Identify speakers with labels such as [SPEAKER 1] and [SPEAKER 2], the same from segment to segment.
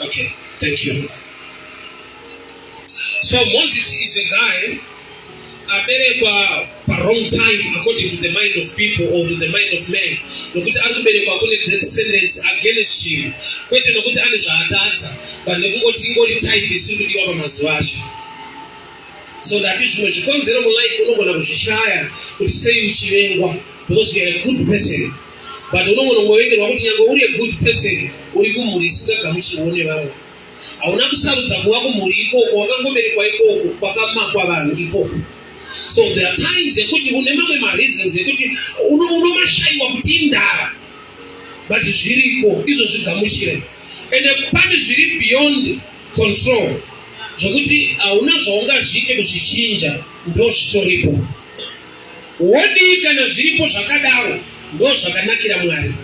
[SPEAKER 1] Okay, thank you. So Moses is a guy aberekwa for a wrong time according to the mind of people or to the mind of men. Nokuti akuberekwa kune descendants against him. Kwete nokuti ane zvaatadza, but nekungoti ingori type isikudiwa pamazuva acho. So that is zvimwe zvikonzero mulife unogona kuzvishaya kuti sei uchivengwa because you are a good person. But unogona kungovengerwa kuti nyange uri a good person uri kumhuri isingagamuchirwa nevamwe. Hauna kusarudza kuva kumhuri ikoko, wakangoberekwa ikoko, kwakamakwa vanhu ikoko. So there are times yekuti une mamwe reasons yekuti unomashayiwa kuti indara, but zviriko izvo zvigamuchire. And pane zviri beyond control zvokuti hauna zvaungazviite kuzvichinja, ndo zvitoripo. Wodii kana zviripo zvakadaro, ndo zvakanakira Mwari.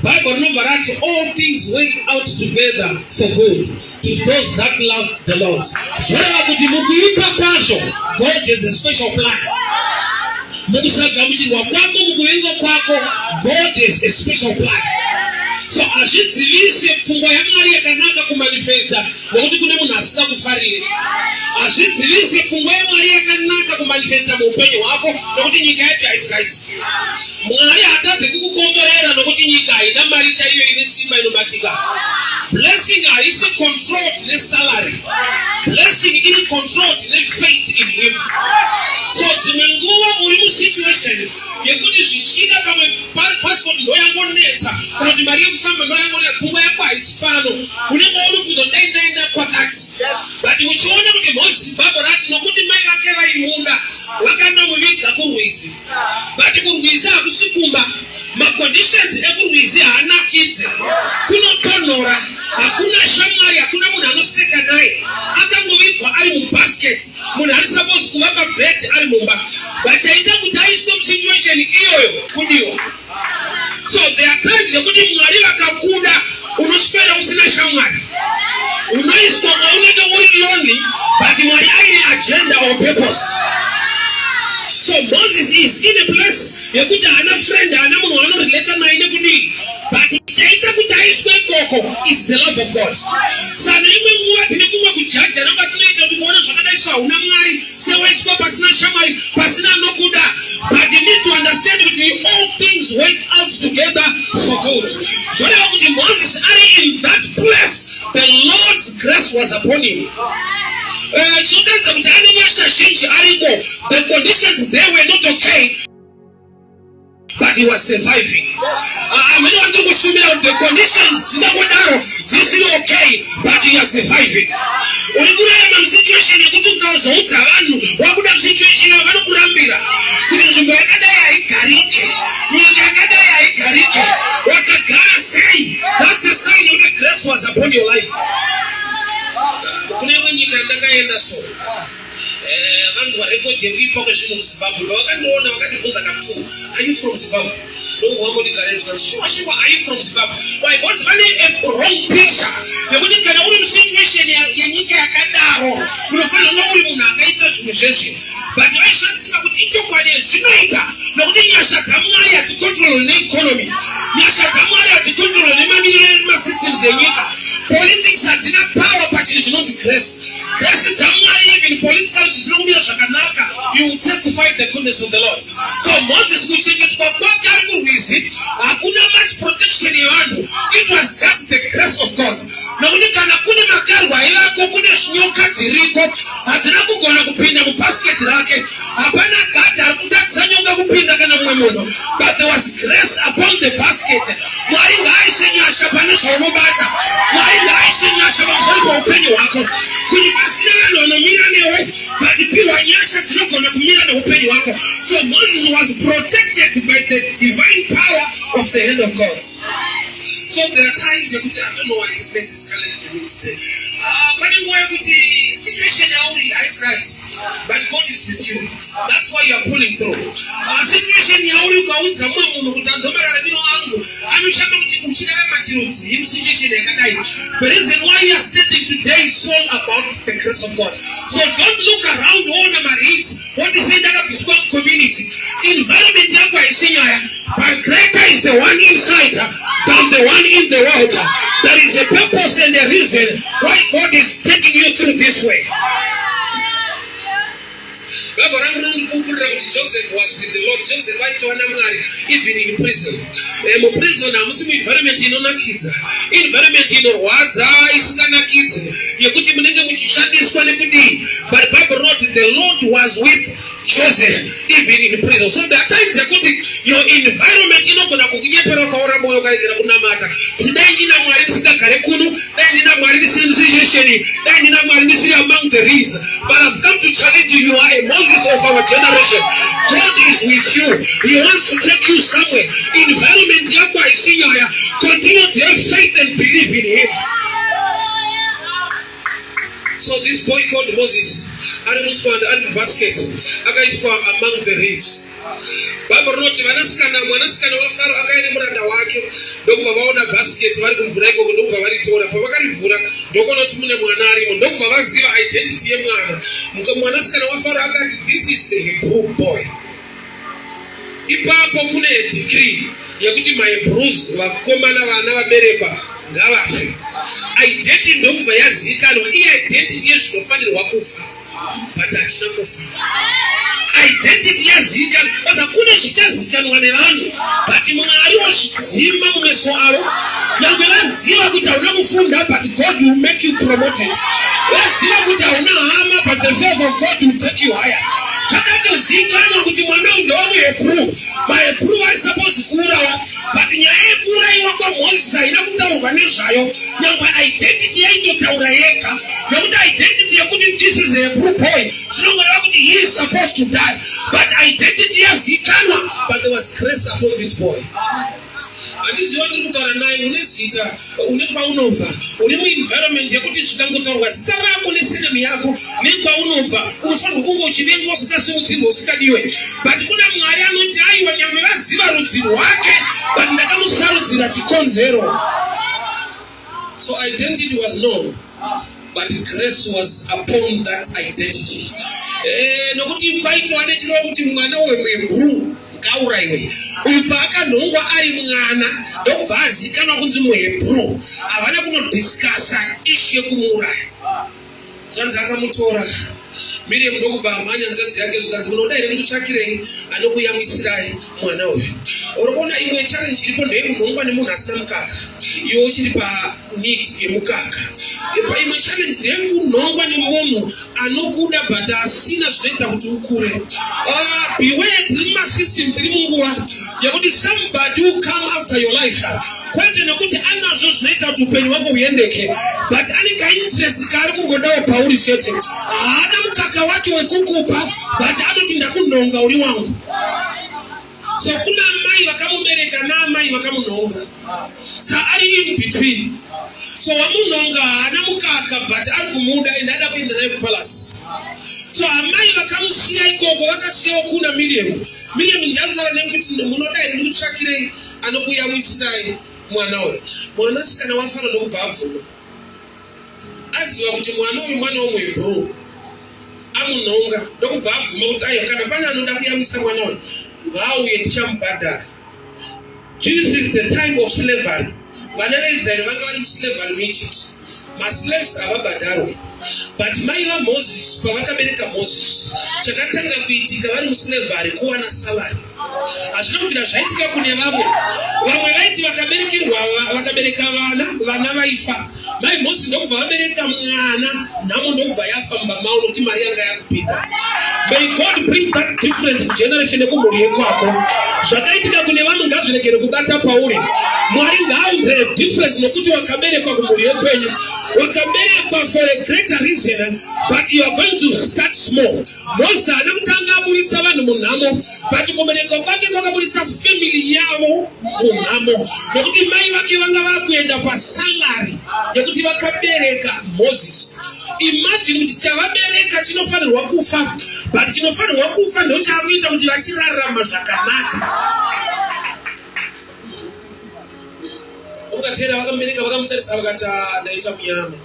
[SPEAKER 1] Bible rinobva rati all things work out together for good to those that love the Lord. Zvoreva kuti mukuipa kwazvo, God has a special plan. Mukusagamuchirwa kwako, mukuvenga kwako, God has a special plan. So azvidzivise pfungwa yaMwari yakanaka kumanifesta nokuti kune munhu asina kufarire. Azvidzivise pfungwa yaMwari yakanaka kumanifesta muupenyu hwako nokuti nyika yacho haisikaiti. Mwari hatadze kukukomborera nokuti nyika haina mari chaiyo ine simba inobatika. Blessing haisi controlled nesalary. Blessing iri controlled nefaith in him. So dzimwe nguva uri musituation yekuti zvichida pamwe passport ndoyangonetsa kana kuti mari yekufamba ndoyangonetsa, pfungwa yako haisi pano, unenge unofunga ndaindaenda kwakati. But uchiona kuti Moses Bible rati nokuti mai vake vaimunda vakanomuviga kurwizi, but kurwizi hakusi kumba. Maconditions ekurwizi haanakidze, kunotonhora, hakuna shamwari, hakuna munhu anoseka naye. Akangovigwa ari mubasket, munhu ari supposed kuva pabed ari mumba, but chaita kuti aiswe musituation iyoyo kudiwa. So there are times yekuti Mwari vakakuda unoswera usina shamwari, unoiswa maunenge uri lonely, but Mwari aine agenda or purpose. So Moses is in a place yekuti hana friend, hana munhu anorelate naye nekudii, but chaita kuti aiswe ikoko is the love of God. Saka imwe nguva tine kumwa kujaja nabatinoita kuti kuona zvakadaiswa hauna Mwari, sewaiswa pasina shamwari, pasina anokuda. But you need to understand that all things work out together for good. Zvoreva kuti Moses ari in that place, the Lord's grace was upon him. Chinotaridza kuti ane nyasha zhinji ariko. The conditions there were not okay, but he was surviving. Amene wandiri kushumira kuti the conditions dzinangodaro dzisiri okay, but he was surviving. Uri kurarama musituation yekuti ukazoudza vanhu wakuda musituation iyo vanokurambira kuti nzvimbo yakadai haigarike, nyika yakadai haigarike, wakagara sei. That's a sign of the grace was upon your life. Kune imwe nyika ndakaenda so vanhu varekodi yekuipa kwezvinhu muZimbabwe pavakandiona vakandibvunza kamutu, are you from Zimbabwe? Ndovangoti garezva, sure, are you from Zimbabwe? Why? Because vane a wrong picture yekuti kana uri musituation yenyika yakadaro unofanira kunge uri munhu akaita zvinhu zveshe, but vaishandisika kuti ichokwadi zvinoita nokuti nyasha dzaMwari hadzikontrol neeconomy, nyasha dzaMwari hadzikontrol nemamiriro emasystems enyika. Politics hadzina power pachinhu chinonzi grace. Grace dzaMwari even political zvinomira zvakanaka, you will testify the goodness of the Lord. So Moses kuchengetwa kwake ari kurwizi hakuna much protection yevanhu, it was just the grace of God. Nokuti kana kune makarwa airako, kune nyoka dziriko hadzina kugona kupinda mubasket rake, hapana gadha ari kutadzisa nyoka kupinda kana mumwe munhu, but there was grace upon the basket. Mwari ngaaise nyasha pane zvaunobata, Mwari ngaaise nyasha pamusoro paupenyu hwako, kuti pasina vanhu vanomira newe, but piwa nyasha dzinogona kumira neupenyu hwako. So Moses was protected by the divine power of the hand of God. So there are times yekuti I don't know why this place is challenging me today. Pane nguva yekuti situation yauri haisi right, but God is with you. That's why you are pulling through. Situation yauri ukaudza mumwe munhu kuti andomarara mino angu anoshanda kuti uchirarama chirodzii musituation yakadai. The reason why you are standing today is all about the grace of God. So don't look around all the marriages. What is in that community? Environment yako haisi nyaya, but greater is the one inside than the one in the world. There is a purpose and a reason why God is taking you through this way. Joseph was with the Lord. Joseph even in prison. Prison environment environment but Bible wrote the Lord was with Joseph even in prison. So there are times your environment among the reeds, but I've come to challenge you. You are a Moses of our generation. God is with you. He wants to take you somewhere. Environment, continue to have faith and believe in Him. So this boy called Moses, and basket, among the reeds. Bible wrote wanasikana wa Faro akaenda muranda wake ndokubva vaona basket vari kumvura ikoko ndokubva varitora pavakarivhura ndokuona kuti mune mwana arimo ndokubva vaziva identity yemwana. Mwanasikana wa Faro akati this is the Hebrew boy. Ipapo kune decree yekuti maHebrews vakomana vana vaberekwa ngavafe. Identity ndokubva yazivikanwa. Identity yezvinofanirwa kufa but hachina kufa. Identity yazivikanwa saka kune zvichazivikanwa nevanhu but Mwari ozvidzima mumeso avo. Nyangwe vaziva kuti hauna kufunda but God will make you promoted. Vaziva kuti hauna hama but the favor of God will take you higher. Zvakatozivikanwa kuti mwana uyu ndomuHebrew. maHebrew vari supposed kuurawa but nyaya yekuurayiwa kwaMozisi haina kutaurwa nezvayo. Nyangwe identity yaitotaura yega nokuti identity yekuti this is a Hebrew boy zvinongoreva kuti he is supposed to die but identity yazivikanwa but there was grace upon this boy. Handiziva ndiri kutaura naye une zita une kwaunobva uri muenvironment yekuti chikangotaurwa zita rako nesenemu yako nekwaunobva unofanirwa kunge uchivengwa usikasimudzirwa usikadiwe but kuna Mwari anoti aiwa nyangwe vaziva rudzi rwake but ndakamusarudzira chikonzero. So identity was known but grace was upon that identity. Nokuti kwaitwa nechirova kuti mwana wemuHebrew ngaurayiwe. Uyu paakanhongwa ari mwana ndokubva azivikanwa kunzi muHebrew. Havana kunodiscassa issue yekumuuraya. Zvanzi akamutora Miriam ndokubva amhanya nzvadzi yake zvikati munoda here ndikutsvakirei anokuyamwisirai mwana uyu. Uri kuona imwe challenge iripo ndeyekunhongwa nemunhu asina mukaka. Iwe uchiri paneed yemukaka. Imwe challenge ndeyekunhongwa nemunhu anokuda but asina zvinoita kuti ukure. Beware tiri mumasystem tiri munguva yekuti somebody will come after your life. Kwete nekuti anazvo zvinoita kuti upenyu hwako huendeke but ane kainterest kaari kungodawo pauri chete. Haana mukaka wacho wekukupa but anoti ndakunhonga uri wangu. So kuna mai vakamubereka naamai vakamunhonga. Sa ari in between. So wamunhonga haana mukaka but ari kumuda and ada kuenda naye kupalace. So amai vakamusiya ikoko vakasiyawo kuna Miriam. Miriam ndiyakutaura nekuti munoda here ndikutsvakirei anokuyamwisirai mwana uyu. Mwanasikana wa Faro ndokubva abvuma. Aziva kuti mwana uyu mwana womuHebrew. Amunhonga ndokubva abvuma kuti aiwa kana pane anoda kuyamwisa mwana uyu ngauye ndichamubhadhara. This is the time of slavery. Vana veIsraeri vanga vari muslavery muEgypt. Maslaves havabhadharwe. But mai vaMozisi pavakabereka Mozisi chakatanga kuitika vari muslavery kuwana salary. Hazvina kuti zvaitika kune vamwe vaiti vakabereka vana vaifa. Mai Mozisi ndokubva vabereka mwana nhamo ndokubva yafa mumba mavo nokuti mari yanga yakupinda. May God bring that different generation yekumhuri yekwako. Zvakaitika kune vamwe ngazviregere kubata pauri. Mwari ngaaudze a difference nokuti wakaberekwa kumhuri yekwenyu. Wakaberekwa for a greater reason but you are going to start small. Mozisi haana kutanga aburitsa vanhu munhamo but kuberekwa kwake kwakaburitsa family yavo munhamo nokuti mai vake vanga vakuenda pasalary yekuti vakabereka Mozisi. Imagine kuti chavabereka chinofanirwa kufa but chinofanirwa kufa ndo chakuita kuti vachirarama zvakanaka. Ukatera vakabereka vakamutarisa vakati ndaita munyama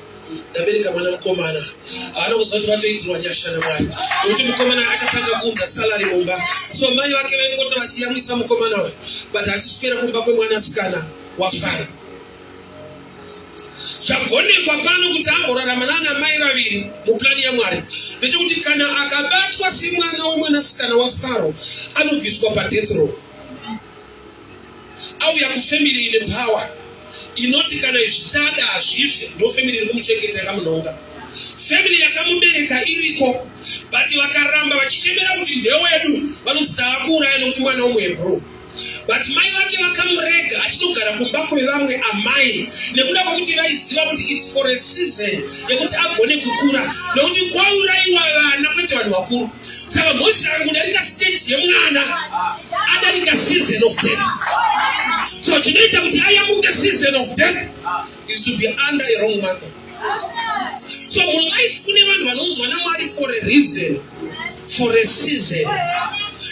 [SPEAKER 1] ndabereka mwana mukomana. Haana kuziva kuti vatoitirwa nyasha naMwari nokuti mukomana achatanga kuudza salary mumba. So mai vake vaipota vachiyamwisa mukomana uyu but achiswera kumba kwemwanasikana wa Faro. chagonekwa pano kuti agorarama naanamai vaviri muplani yaMwari ndechekuti kana akabatwa semwana womwanasikana waFaro anobviswa padeath row. Auya kufamily ine power inoti kana zvitada hazvife ndofamily iri kumuchengeta yakamunonga. Family yakamubereka iriko but vakaramba vachichemera kuti ndewedu vanoti taakuuraya nokuti mwana womuHebrew. But mai vake vakamurega achitogara kumba kwevamwe amai nekuda kwokuti vaiziva kuti it's for a season yekuti agone kukura nokuti kwauraiwa vana kwete vanhu vakuru. Saka Mozisi akangodarika stage yemwana adarika season of death. So chinoita kuti ayamuke season of death is to be under a wrong mother. So mulife kune vanhu vanonzwa naMwari for a reason, for a season.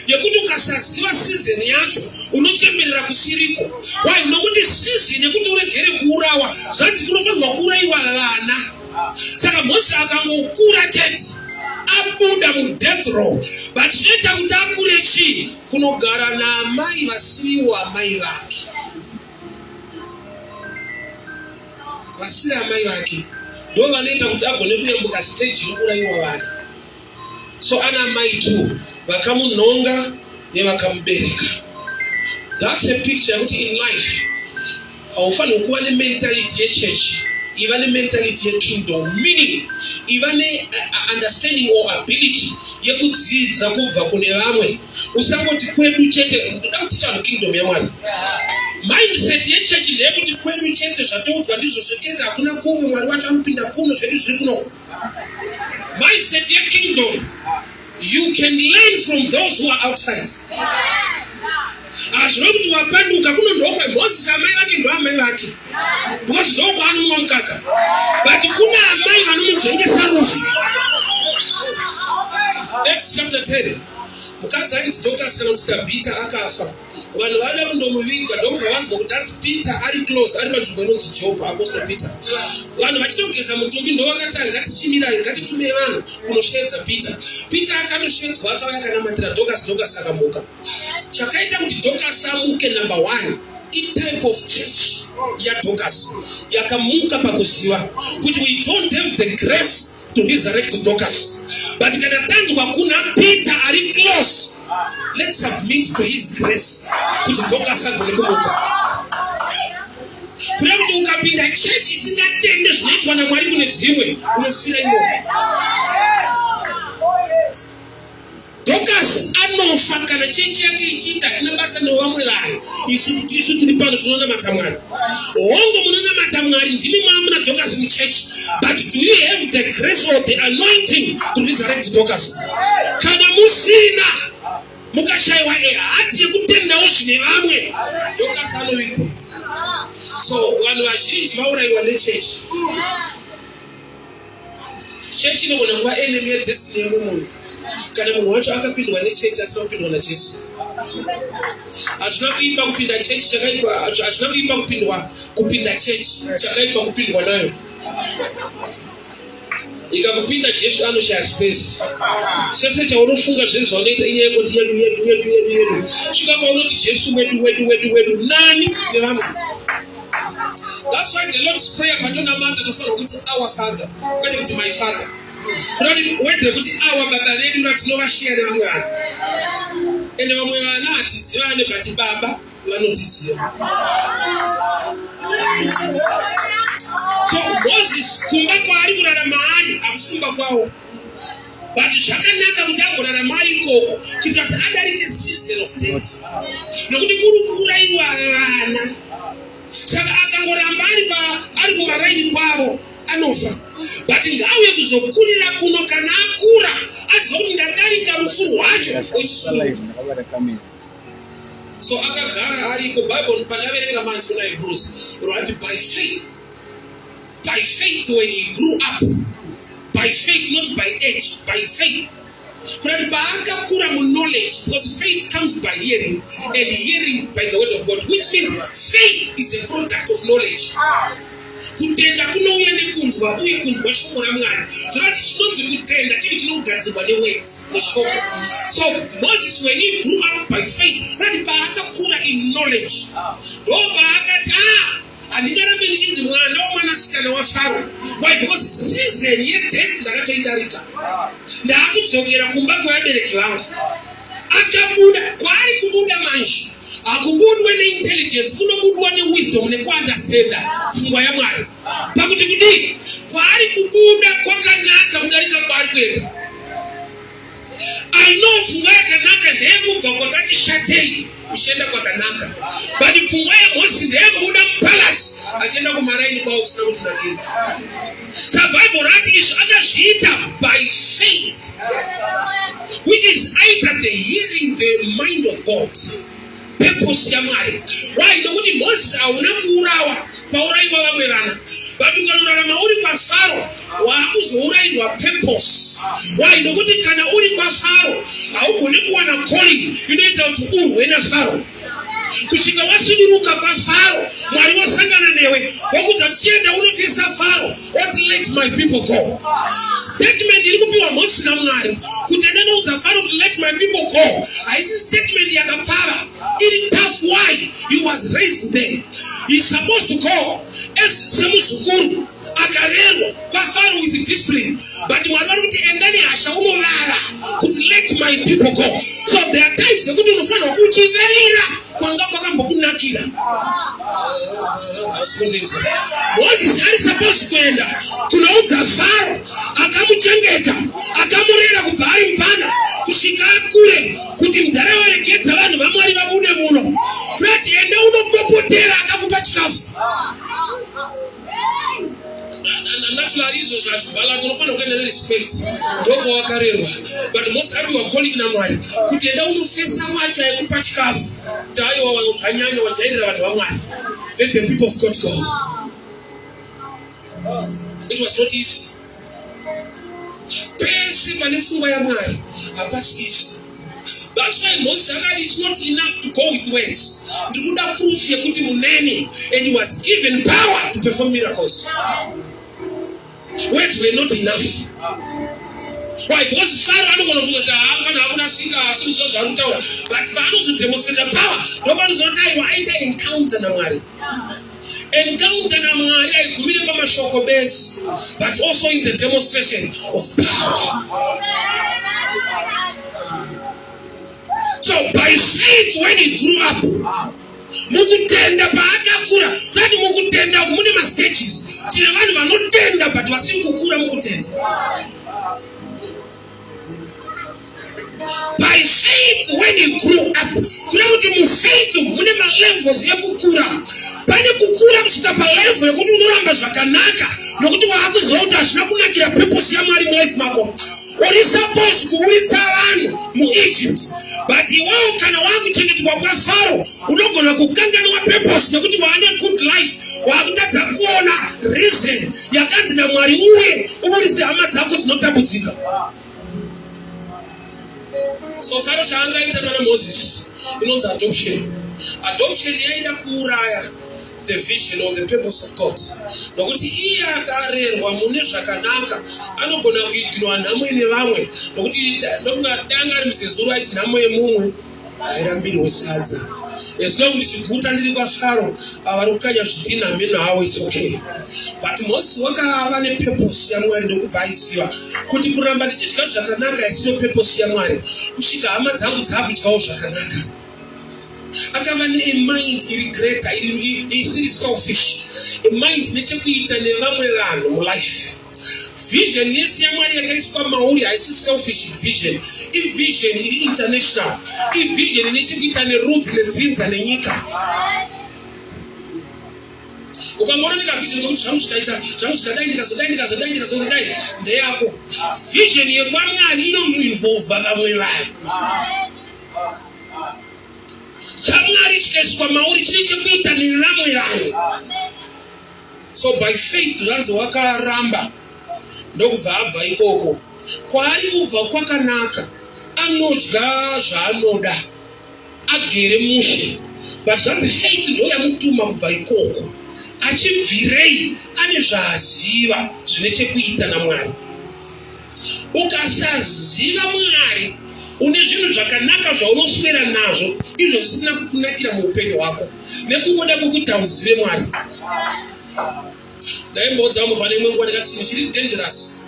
[SPEAKER 1] Yekuti ukasaziva season yacho unochemberera kusiriko. Why? Nokuti season yekuti uregere kuurawa zvanzi kunofanirwa kuuraiwa vana. Saka Mozisi akangokura chete abuda mudeath row. But chinoita kuti akure chii? Kunogara naamai vasiriwo amai vake. Vasiri amai vake ndo vanoita kuti agone kuyambuka stage inouraiwa vana. So ana mai tu vakamunonga nevakamubereka. That's a picture yekuti in life haufanirwi kuva nementality yechurch, iva nementality yekingdom, meaning iva understanding or ability yekudzidza kubva kune vamwe. Usangoti kwedu chete ndoda kuti chanhu kingdom yaMwari. Mindset yechurch ndeyekuti kwedu chete zvatoudzwa ndizvo chete, hakuna kumwe Mwari wacho anopinda kuno, zvedu zviri kuno. Mindset yekingdom, you can learn from those who are outside. Azvino kuti wapanduka kuno ndokwe Mozisi amai vake ndo amai vake, because ndoko anomwa mukaka. But kuna amai vanomujengesa rufu. Acts chapter 10. Mukadzi ainzi Dorcas kana kuti Tabita akafa. Vanhu vada kundomuviga ndobva vanzwa kuti ari Peter ari close, ari panzvimbo inonzi Jopa, Apostle Peter. Vanhu vachitogeza mutumbi ndo vakati ngatichimirai, ngatitume vanhu kunoshedza Peter. Peter akandoshedzwa akauya akanamatira Dorcas, Dorcas akamuka. Chakaita kuti Dorcas amuke number 1 type of church yaDorcas yakamuka pakuziva kuti we don't have the grace to resurrect Dorcas, but kana tanzwa kuna Peter ari close, let's submit to his grace kuti Dorcas agone kumuka. Kuda kuti ukapinda church isingatende zvinoitwa naMwari kune dzimwe unofira imomo. Dorcas anofa kana chechi yake ichiita ina basa nevamwe vanhu. Isu tiri pano tinonamata Mwari. Hongo munonamata Mwari ndimi mwamuna Dorcas muchechi, but do you have the grace or the anointing to resurrect Dorcas? Kana musina mukashaiwa hati yekutendawo zvine vamwe, Dorcas anovigwa. So vanhu vazhinji vauraiwa nechechi. Chechi inogona kuva enemy yedestiny yemunhu. Kana munhu wacho akapindwa nechechi asina kupindwa naJesu. Hazvina kuipa kupinda chechi chakaipa, hazvina kuipa kupinda chechi chakaipa kupindwa nayo. Ikakupinda Jesu anoshaya space. Sese chaunofunga zvese zvaunoita iye kuti yedu. Svika paunoti Jesu wedu nani nevamwe. That's why the Lord's Prayer patonamata tofanirwa kuti our Father, kwete kuti my Father. Kunoti wedre kuti awa baba vedu vatinovashiya nevamwe vanhu. Ende vamwe vana hatizivane but baba vanotiziva. So Moses kumba kwaari kurarama ari hakusi kumba kwawo. But zvakanaka kuti agorarama ari ikoko kuitira kuti adarike season of death. Nokuti kuri kuuraiwa vana. Saka akangoramba ari kumaraini kwavo anofa. But ngauye kuzokurira kuno kana akura aziva kuti ndadarika rufu rwacho ochisunga. So akagara ariko Bible panavereka manzi kuna Hebrews rwati by faith when he grew up, by faith, not by age, by faith. Kunati paakakura mu knowledge, because faith comes by hearing and hearing by the word of God, which means faith is a product of knowledge. Kutenda kunouya nekunzwa uye kunzwa shoko raMwari. Zvinozi chinonzi kutenda chiri chinogadzirwa neword neshoko. So Moses when he grew up by faith, rati paakakura in knowledge, ndo paakati Andingarambe ndichinzi mwana womwanasikana waFaro. Why? Because season yedeath ndakatoidarika. Ndakudzokera kumba kwevabereki vangu. Akabuda kwari kubuda manje. Akubudwe neintelligence, kunobudwa newisdom nekuunderstanda pfungwa yaMwari. Pakuti kudii kwari kubuda kwakanaka kudarika kwari kwega. I know pfungwa yakanaka ndeyekubva kwakati shatei kuchienda kwakanaka. But pfungwa yaMosi ndeyekubuda mupalasi achienda kumaraini kwawo kusina kuti nakira. Saka Bible rati izvo akazviita by faith, which is either the hearing the mind of God, purpose yaMwari. Why? Nokuti Moses hauna kuurawa paurayiwa vamwe vana, but ukanorarama uri kwaFaro waakuzourayiwa purpose. Why? Nokuti kana uri kwaFaro haugoni kuwana calling inoita kuti urwe naFaro. Kusvika wasuduruka kwaFaro, Mwari wasangana newe wakuti tichienda unofisa Faro, what let my people go. Statement iri kupiwa Moses naMwari kuti ndinoudza Faro kuti let my people go. Haisi statement yakapfara, iri tough. Why? He was raised there. He's supposed to go as semuzukuru akarerwa kwaFaro with discipline, but Mwari vari kuti endani hasha unovara kuti let my people go. So there are times yekuti unofanira kuchiverera kwanga kwakambokunakira. Moses ari supposed kuenda kunoudza Faro, akamuchengeta akamurera kubva ari mupana kusvika akure kuti mudharaverekedza vanhu vaMwari vabude muno. Kuti enda unopopotera akakupa chikafu. Naturally izvo zvazvibhala tinofanira kuenda nerespect ndoko wakarerwa. But Moses apiwa calling naMwari kuti enda unofesa wacho aikupa chikafu kuti aiwa zvanyanya wajairira vanhu vaMwari. Let the people of God go. It was not easy. Pese pane pfungwa yaMwari hapasi easy. That's why Moses said it's not enough to go with words. Ndikuda proof yekuti muneni, and he was given power to perform miracles. Words were not enough. Why? Because Pharaoh anogona kuzoti kana hakuna sika asizvo zvarutaura, but paanozodemonstrate power nobody zotaiwa aita encounter naMwari. Encounter naMwari aigumire pamashoko bedzi, but also in the demonstration of power. So by faith when he grew up, mukutenda paakakura, kuti mukutenda mune maStages. Tine vanhu vanotenda but vasiri kukura mukutenda. By faith when he grew up, kuna kuti mufaith mune malevels ekukura. Pane kukura kusvika palevel yekuti unoramba zvakanaka nokuti waakuzouta zvina kunakira purpose yaMwari mulife mako. Uri supposed kuburitsa vanhu muEgypt, but iwewe kana waakuchengetwa kwaFaro unogona kukanganwa purpose nekuti waane good life, waakutadza kuona reason yakanzi naMwari uye uburitse hama dzako dzinotambudzika. So Pharaoh chaangaita pana Moses inonzi adoption. Adoption yaida kuuraya the vision or the purpose of God. Nokuti iye akarerwa mune zvakanaka anogona kuignora nhamo ine vamwe, nokuti ndofunga danga ari muzezuru aiti nhamo yemumwe hairambirwe sadza. As long as chiguta ndiri kwaFaro avari kukanya zvidhina meno hawo, it's okay. But Moses wakava nepurpose yaMwari ndokubva aiziva kuti kuramba ndichidya zvakanaka isino purpose yaMwari, kusvika hama dzangu dzakudyawo zvakanaka. Akava nemind iri greater, isiri selfish, a mind nechekuita nevamwe vanhu mulife. Vision yese yaMwari yakaiswa mauri haisi selfish vision, vision iri international, vision nechekuita neroots nedzinza nenyika. Ukamona ndikavision kuti zvangu zvikadai ndikazodai ndeyako. Vision yekwaMwari inoinvolve vamwe vanhu. chaMwari chikaiswa mauri chine chekuita nevamwe vanhu. So by faith vanzi wakaramba ndokubva abva ikoko. Kwaari kubva kwakanaka, anodya zvaanoda, agere mushe. But zvanzi faith ndo yamutuma kubva ikoko. Achibvirei ane zvaaziva zvine chekuita naMwari. Ukasaziva Mwari une zvinhu zvakanaka zvaunoswera nazvo izvo zvisina kukunakira muupenyu hwako nekungoda kwokuti hauzive Mwari. Ndaimboudza vamwe pane imwe nguva ndikati chinhu chiri dangerous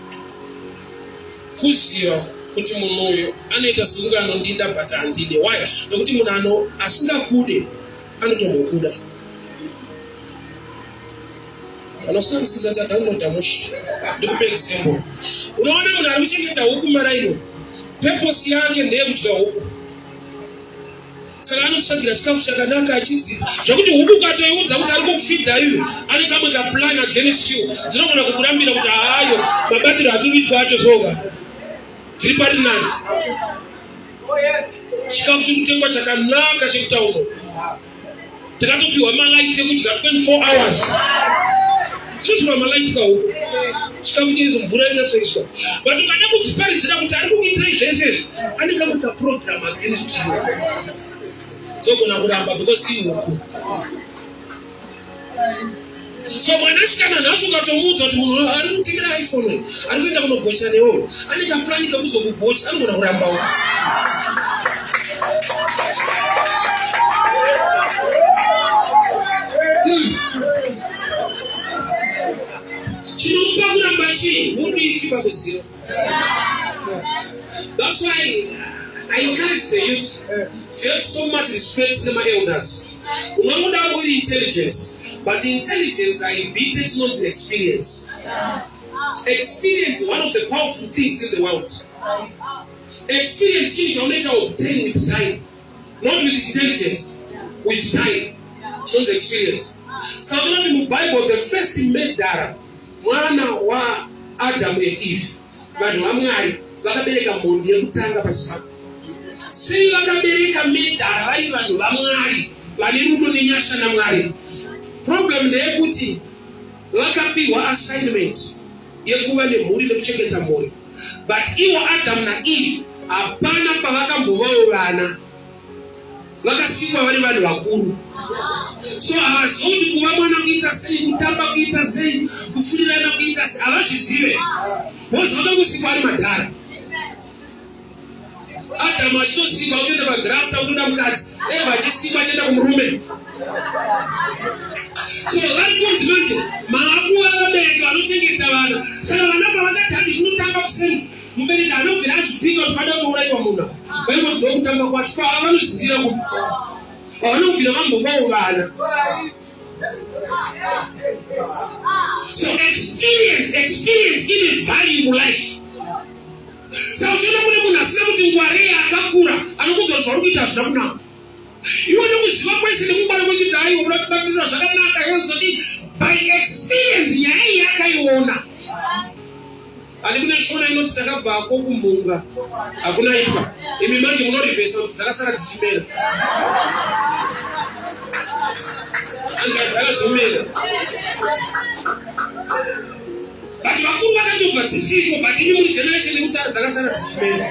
[SPEAKER 1] kuziva kuti munhu uyu anoita sekunge anondida but handide. Why? Nekuti munhu asingakude anotombokuda. Vanosina kusiza kuti downloada musha. Ndikupe example. Unoona munhu ari kuchengeta huku maraino, purpose yake ndeyekudya huku. Saka anotsvagira chikafu chakanaka achidzipa zvokuti huku ukatoiudza kuti ari kukufidha iwe ane kamwe kaplan against you, dzinogona kukurambira kuti hayo mabatiro atiri kuitwa acho soga tiri pari nani. Chikafu chiri kutengwa chakanaka chekutauno, takatopiwa malaiti ekudya 24 hours. Tinopiwa malaiti kahuku, chikafu cheizo mvura inatsoiswa, but ukada kudziparidzira kuti ari kukuitira izvezvezvi ane kamwe kaprogram against you. So kuna kuramba because hii huku. So mwanasikana naso ukatomuudza kuti munhu ari kutengira iPhone, ari kuenda kunogocha newo, ane kaplani kakuzokugocha, anogona kuramba huku. Chinomupa kuramba chii? Mudiki pakuziva. That's why I encourage the youth to have so much respect to my elders. Unamuda very intelligent, but intelligence I beat it not the experience. Experience is one of the powerful things in the world. Experience is only to obtain with time, not with intelligence, with time. So the experience. So in the Bible, the first murderer, mwana wa Adam and Eve, vanhu vamwari vakabereka mhondi yekutanga pasi pano. Sei vakabereka medhara vai vanhu vaMwari vane rudo nenyasha naMwari. Problem ndeyekuti vakapiwa assignment yekuva nemhuri nekuchengeta mhuri, but ivo Adam naEve hapana pavakambovawo vana, vakasikwa vari vanhu vakuru. So havazoti kuva mwana kuita sei, kutamba kuita sei, kufurirana kuita sei, havazvizive because vanoda kusikwa ari madhara. Adam achitosikwa kutoenda pagrafta kutoda mukadzi, Eva achisikwa achienda kumurume. So vari kunzi manje maapu avabereki vanochengeta vana. Saka vana pavakati handi kunotamba kuseni, mubereki anobvira azvipinga kuti pada kuuraiwa munhu, vaingoti ndokutamba kwacho, kwava vanozviziva kuti vanobvira vambovawo vana. So experience ine value life. Saka uchiona kune munhu asina kuti ngwari akakura anokudzwa zvauri kuita hazvina kunaka. Iwe nekuziva kwese nekungwara kwechiti hai unoda kubatizwa zvakanaka yozodi by experience nyaya iyi yakaiona. Ani kune shona inoti takabvako kumunga hakuna ipa. Imi manje munorivhesa kuti dzakasara dzichimera. Anga dzakazomera. But vakuru vakatobva dzisiko, but imi muri generation yekutara dzakasara dzichimera.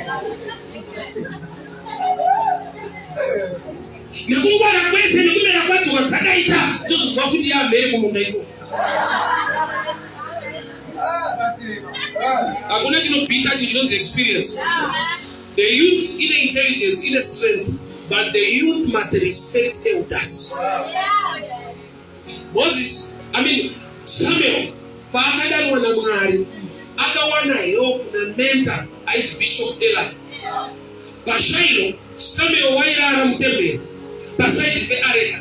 [SPEAKER 1] Nekungwara kwese nekumera kwadzo kwadzakaita tozozwa futi yamhere kumunda iko. Hakuna chinobvita chinonzi experience. The youth ine intelligence, ine strength, but the youth must respect elders. Samuel paakadanwa naMwari akawana help na mentor aiti Bishop Eli. Pashailo Samuel wairara mutemberi pasaidi peareka.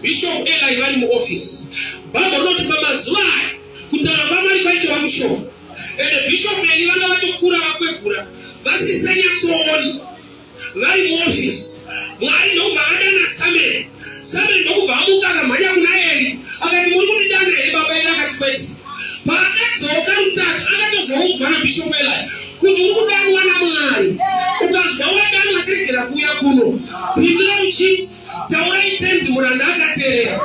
[SPEAKER 1] Bishop Eli vari muoffice. Baba noti pamazuva aya kutaura kwamari kwaitwa Bishop. Ende Bishop Eli vana vatokura vakwegura vasisanyatsooni vari muoffice. Mwari ndokubva akadana Samuel. Samuel ndokubva amuka akamhanya kuna Eli akati muri kundidana here baba? Eli akati kwete. Paakadzoka rutatu akatozoudzwa naBishop Eli kuti uri kudanwa naMwari. Ukanzwa wadanwa chiregera kuuya kuno, pindura uchiti taurai tenzi muranda akateerera.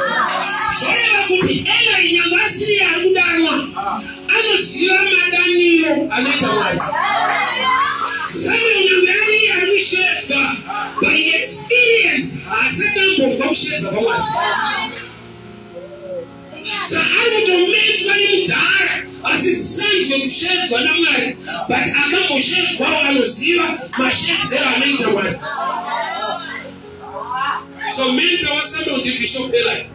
[SPEAKER 1] Zvoreva kuti Eli nyangwe asiri ari kudanwa anoziva madaniro anoita Mwari. Samuel nyangwe ari ari kushedza by experience haasati ambobva kushedza kwaMwari. Saka anotometwa nemudhara asisanzwe kushedzwa naMwari but akamboshedzwa anoziva mashedzero anoita Mwari. So mentor was Samuel ndi Bishop Eli.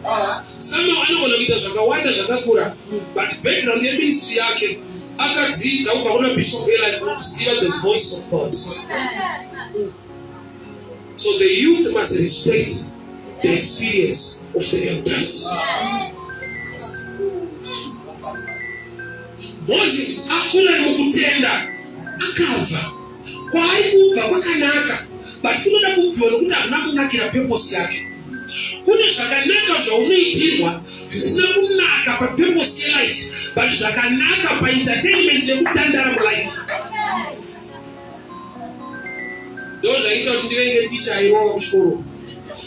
[SPEAKER 1] Samuel anogona kuita zvakawanda zvakakura but background yeministry yake akadzidza ukaona Bishop Eli kuziva the voice of God. So the youth must respect the experience of the elders. Moses akura mukutenda akabva kwaikubva kwakanaka but kunoda kubviwa nokuti hakuna kunakira purpose yake. Kune zvakanaka zvaunoitirwa zvisina kunaka papurpose yelife but zvakanaka paentertainment nekutandara mulife. Ndo zvaita kuti ndive neticha airowa kuchikoro.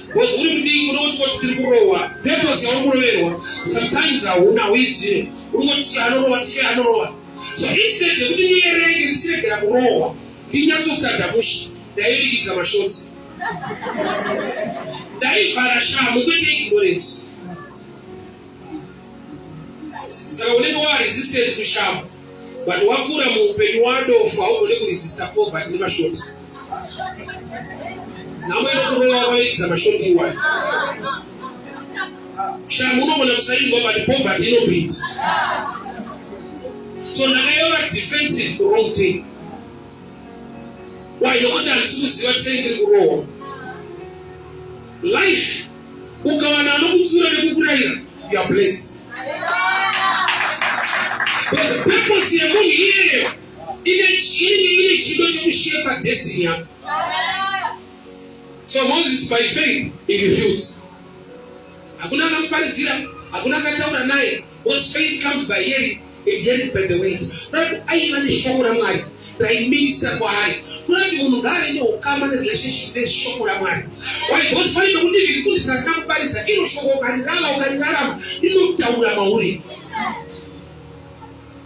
[SPEAKER 1] Because uri kudii unokuti kuti tiri kurohwa purpose yauri kuroverwa sometimes hauna uizive. Unoti anorowa. So instead yekuti ndierenge ndichiregera kurohwa ndinyatsostadhamushi ndairigidza mashoti ndaivhara shamu kwete ignorance. Saka unenge waresistant kushamu but wakura muupenyu wadofu haugone kuresista poverty nemashoti. Namwene kurohwa waigidza mashoti iwayo. Shamu unogona kusaingwa but poverty inopinda. So ndakaiva defensive the wrong thing. Why? Nokuti handisi kuziva kuti ndiri kurohwa. Life ukawana anokutsura nekukurayira you are blessed. Because the purpose yemunhu iyeyo ine chido chekushape destiny yako. So Moses by faith he refused. Hakuna akamuparidzira, hakuna akataura naye. Because faith comes by hearing and hearing by the word. Right? Aiva neshoko raMwari raiminista kwaari. Kunati munhu ngaave neukama nerelationship neshoko raMwari. Why? Because paine kuti ndikufundisa sinakuparidza iro shoko ukarirarama rinokutaura mauri.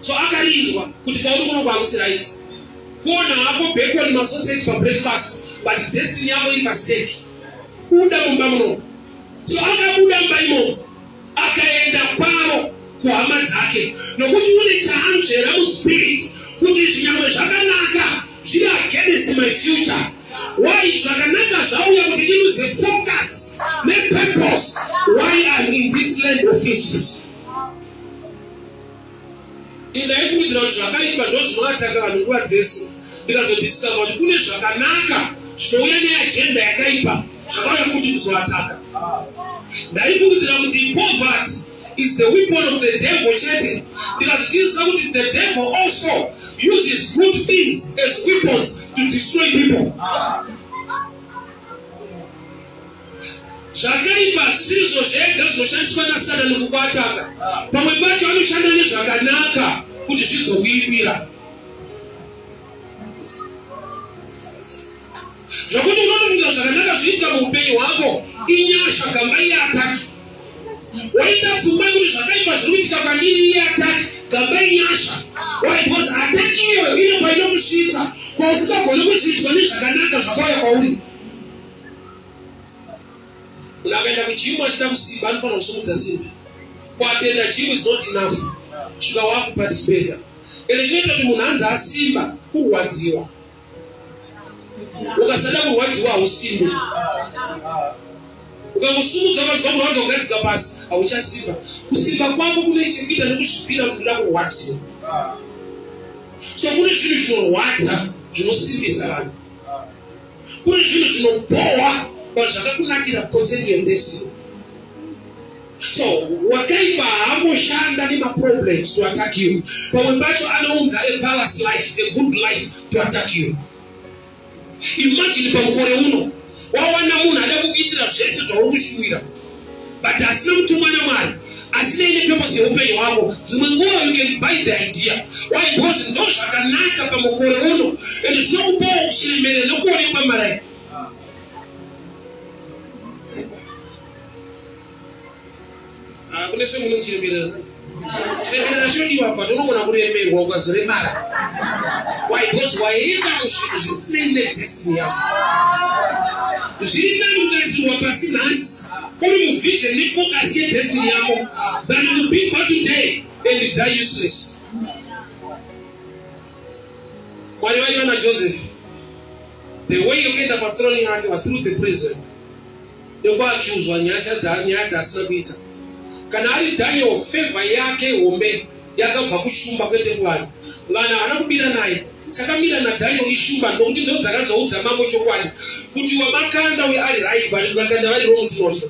[SPEAKER 1] So akarinzwa kuti pauri kunokwamusira iti. Kuona hapo bacon masausage for breakfast but destiny yako iri pastake. Buda mumba muno. So akabuda mumba imo akaenda kwaro kuhama dzake nokuti une chaanzvera muspirit kuti zvinyamwe zvakanaka zviri against my future. Why? Zvakanaka zvauya kuti ndiuze focus nepurpose why I'm in this land of Egypt. Ndaifungidzira kuti zvakaipa ndo zvinowataka vanhu nguva dzese ndikazodisika kuti kune zvakanaka zvinouya neagenda yakaipa zvakauya futi kuzowataka. Ndaifungidzira kuti poverty is the weapon of the devil chete because it is something the devil also uses good things as weapons to destroy people. Zvakaipa sizvo zvega zvinoshandiswa naSatani nokukuataka. Pamwe pacho anoshanda nezvakanaka kuti zvizokuipira. Zvokuti unofunga zvakanaka zviitira muupenyu hwako inyasha gamba iataki. Waita pfungwa kuti zvakaipa zviri kuitika kwandiri iye ataki gamba inyasha. Why? Because ataki iyo ino painokusvitsa kwausingagoni kusvitswa nezvakanaka zvakauya kwauri. Munhu akaenda kujimu achida kusimba anofanira kusumudza simba. Kuatenda jimu is not enough. Svika wakuparticipata. Ende chinoita kuti munhu anzi asimba kurwadziwa. Ukasada kurwadziwa hausimbi. Ukamusumudza vanhu vakurwadza kugadzika pasi hauchasimba. Kusimba kwako kune chekuita nekuzvipira kuti unoda kurwadziwa. So kune zvinhu zvinorwadza zvinosimbisa vanhu. Kune zvinhu zvinobohwa zvakakunakira concerning your destiny. So wakaipa haamboshanda nemaproblems to attack you. Pamwe pacho anounza a palace life, a good life to attack you. Imagine pamukore uno wawana munhu ada kukuitira zvese zvauri kushuvira but asina mutumwa naMwari, asina ine purpose yeupenyu hwako. Dzimwe nguva you can buy the idea. Why? Because ndo zvakanaka pamukore uno ende zvinokupawo kuchiremerera nekuonekwa maraika. Kune semunhu uchiremerera. Chiremerera chinodiwa but unogona kuremerwa ukazoremara. Why? Because waenda muzvinhu zvisina ine destiny yako. Zviri nani kutarisirwa pasi nhasi uri muvision nefocus yedestiny yako than to be born today and die useless. While you were Joseph, the way you made the patrolling hand was through the prison. The accused one Yasha Sabita. Can I tell you of favor yake umbe yaka pakushumba kwete kwani lana anakubira naye sakamira na Daniel ishumba ndokuti ndo dzakazoudza mambo chokwadi kuti wamakanda we are right but makanda wali wrong to us.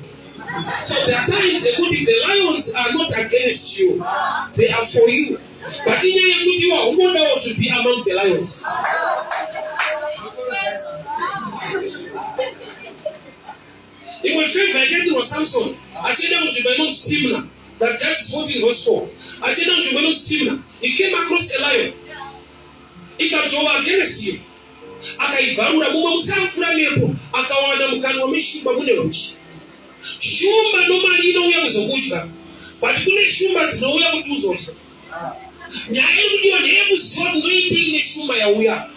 [SPEAKER 1] So there are times the lions are not against you, they are for you, but in you want to be among the lions. It was very was Samson. I said down to Benon Stimna, that Judges 14 verse 4. I said down to Benon Stimna. He came across a lion. He got over against you. Akaivarura muma musamfura nepo. Akawana mukano wameshumba mune uchi. Shumba no marino uya uzokudya. But kune shumba dzinouya kuti uzodya. Nyaya yekudiwa ndeyekuziva kunoite ine shumba yauya.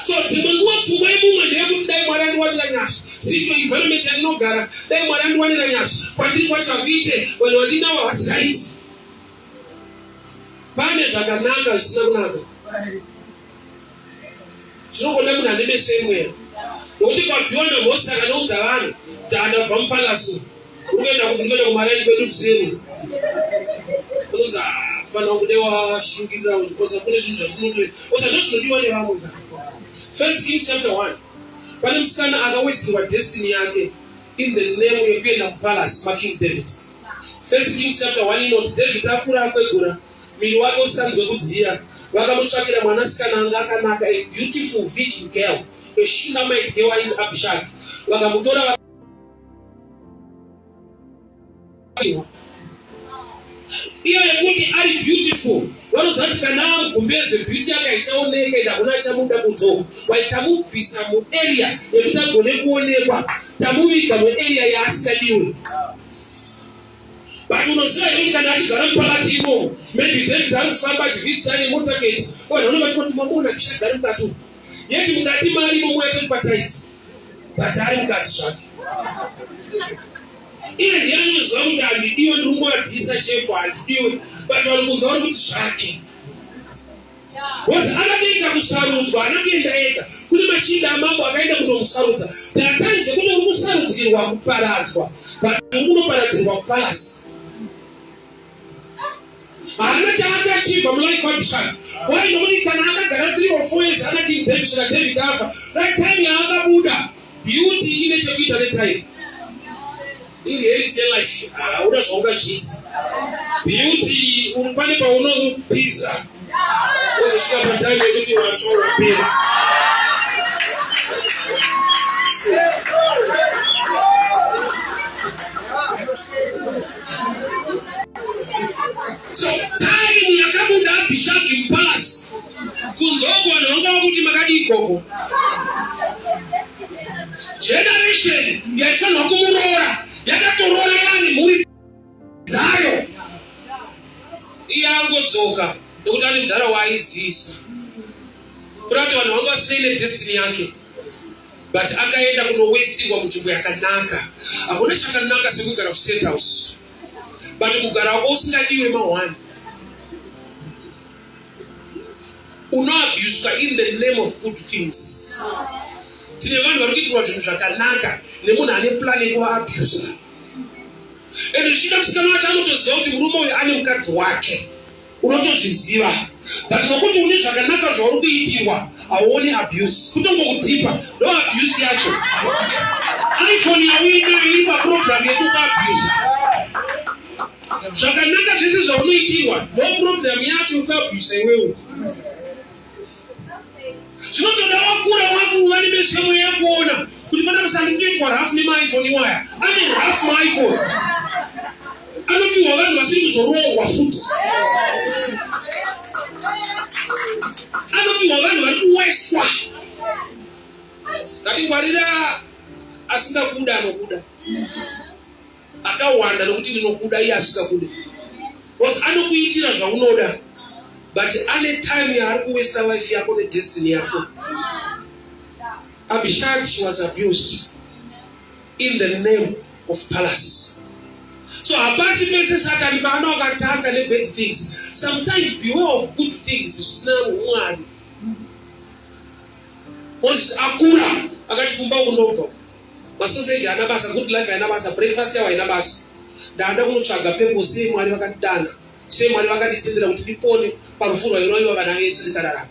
[SPEAKER 1] So dzimanguwa pfungwa yemumwe ndeyekuti dai Mwari andiwanira nyasha. Sito environment yandinogara dai Mwari andiwanira nyasha. Kwandiri kwacho akuite vanhu vandinawo havasigaiti. Pane zvakanaka zvisina kunaka. Zvinokonda munhu ane meso emweya. Nokuti kwabviwa naMozisi akanoudza vanhu kuti andabva mupalaso unoenda kumarani kwedu tiseni. Unoudza fanira kude washingirira kukosa kune zvinhu zvatinoti osa ndozvinodiwa nevamwe. 1 Kings chapter 1. Pane musikana akawestirwa destiny yake in the name yekuenda kupalace making David. 1 Kings chapter 1 inoti David akura akwegura miri wake usanzwe kudziya vakamutsvakira mwanasikana anga akanaka a beautiful virgin girl a Shunammite girl ainzi Abishagi vakamutora iyo yekuti ari beautiful vanozati kana amugumbeze beauty yake haichaoneka ida kuna achamuda kudzoka waitamubvisa muarea yekuti agone kuonekwa tamuviga muarea yaasingadiwe. But unoziva yekuti kana achigara mupalasi imomo maybe David arikufamba achivhizita nemotaketi vanhu vanobati kuti mamona Abishagi ari mukati yeti mukati mari imomo yatoti pataiti but ari mukati zvake. Iye ndiye anoziva kuti handidiwe ndiri kungowadzisa shefu handidiwe but vari kunzwa vari kuti zvake. Wasi akatoita kusarudzwa anakuenda ega kune machinda amambo akaenda kunomusarudza. There are times ekuti uri kusarudzirwa kuparadzwa but uri kunoparadzirwa kupalasi. Haana chaakachibva mulife waAbishagi. Why? Nokuti kana akagara 3 or 4 years ana King David kana David afa right time yaakabuda beauty ine chekuita netime. Ili tell us uda zvongazviti beauty uripane paunopisa wozosvika patime yekuti watsvaura pera. So time yakabuda Abishagi mupalasi kunzoko vanhu vangava kuti makadi ikoko. Generation yaifanirwa kumuroora yakatoroora yani mhuri dzayo iye angodzoka nekuti ane mudhara waaidziisa kurati vanhu vanga vasina ine destiny yake but akaenda kunowestirwa munzvimbo yakanaka. Hakuna chakanaka sekugara kustate house but kugara wako usingadiwe ma1 unoabuswa in the name of good things. Tine vanhu vari kuitirwa zvinhu zvakanaka nemunhu ane plan yekuvaabhusa. And zvichida musikana wacho anotoziva kuti murume uyu ane mukadzi wake unotozviziva but nokuti une zvakanaka zvauri kuitirwa hauoni abuse kutongokutipa ndo abuse yacho. iPhone yauinayo iri paprogram yekukuabhusa zvakanaka zvese zvaunoitirwa ndo program yacho ukuabhusa iwewe. Zvinotoda wakura wakuva nemeso emweya kuona kuti pana musandindoitwa hafu nemaiphone iwaya ane hafu maiphone anopiwa vanhu vasiri kuzorohwa futi anopiwa vanhu vari kuwestwa. Ngatingwarira asingakuda anokuda akawanda nokuti ndinokuda iye asingakuda because anokuitira zvaunoda but ane time yaari kuwesta life yako nedestiny yako. Abishagi was abused in the name of palace. So abasi pese Satan bano akatanga le bad things. Sometimes beware of good things. Sina one. Os akura akati kumba unova. Masoseji anabasa good life anabasa breakfast yawa anabasa. Dada kunotsvaga pepo sei Mwari vakatidana. Sei Mwari vakatitendera kuti tipone parufuro inoiwa vana vese rikararama.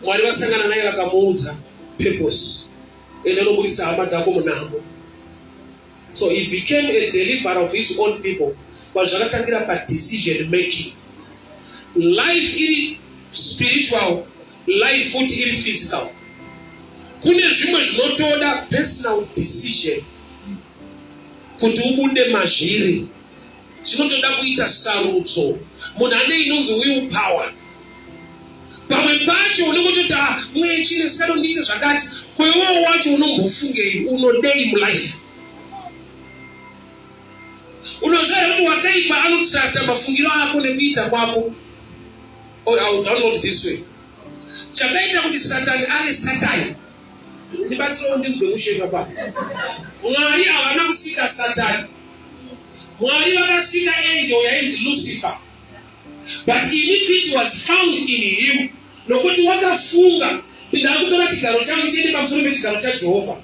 [SPEAKER 1] Mwari vasangana naye vakamuudza purpose. Ende anobudisa hama dzako munhambo. So he became a deliverer of his own people. But zvakatangira pa decision making. Life iri spiritual, life futi iri physical. Kune zvimwe zvinotoda personal decision. Kuti ubunde mazviri. Zvinotoda kuita sarudzo. Munhu ane inonzi will power. Pamwe pacho unokutoti mwechine sikanondiite zvakati. Kwewo wacho unombofungei unodei mulife. Unoziva kuti wakaipa anotrasta mafungiro ako nekuita kwako. Oh, I will download this way. Chakaita kuti Satani ari Satani. Ndibatsiro ndinzwe musheka pa. Mwari havana kusika Satani. Mwari vakasika angel yainzi Lucifer. But iniquity was found in him. Nokuti wakafunga ndakutora chigaro changu chiri pamusoro pechigaro chaJehovha.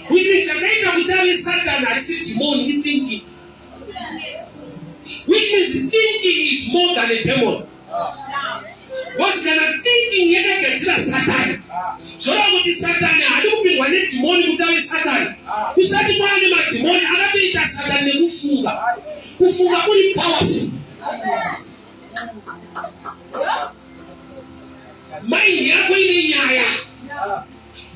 [SPEAKER 1] Which means chakaita kuti ari Satani arisi demon he thinking. Which means thinking is more than a demon. Because kana thinking yakagadzira Satani. Zvora kuti Satani hadi kupindwa nedemoni kuti ave Satani. Kusati kwaane mademoni akatoita Satani nekufunga. Kufunga kuri powerful. Mind yako ine nyaya.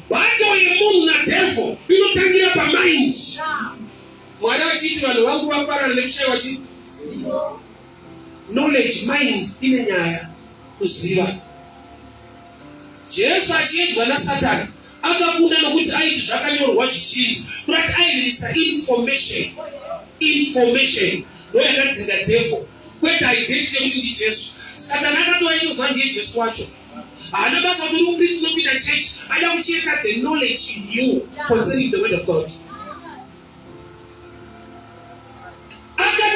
[SPEAKER 1] Bato yemunhu nadevil inotangira pamind. Mwari achiti vanhu vangu vaparana nekushayiwa chii? Knowledge, mind ine nyaya kuziva. Jesu achiedzwa naSatani akakunda nokuti aiti zvakanyorwa zvichinzi kuti airisa information ndoyakadzinga devil kwete identity yekuti ndiJesu. Satani akatoaitozva ndiye Jesu wacho. Haana basa kuti upriest unopinda church ada kucheka the knowledge in you concerning the word of God.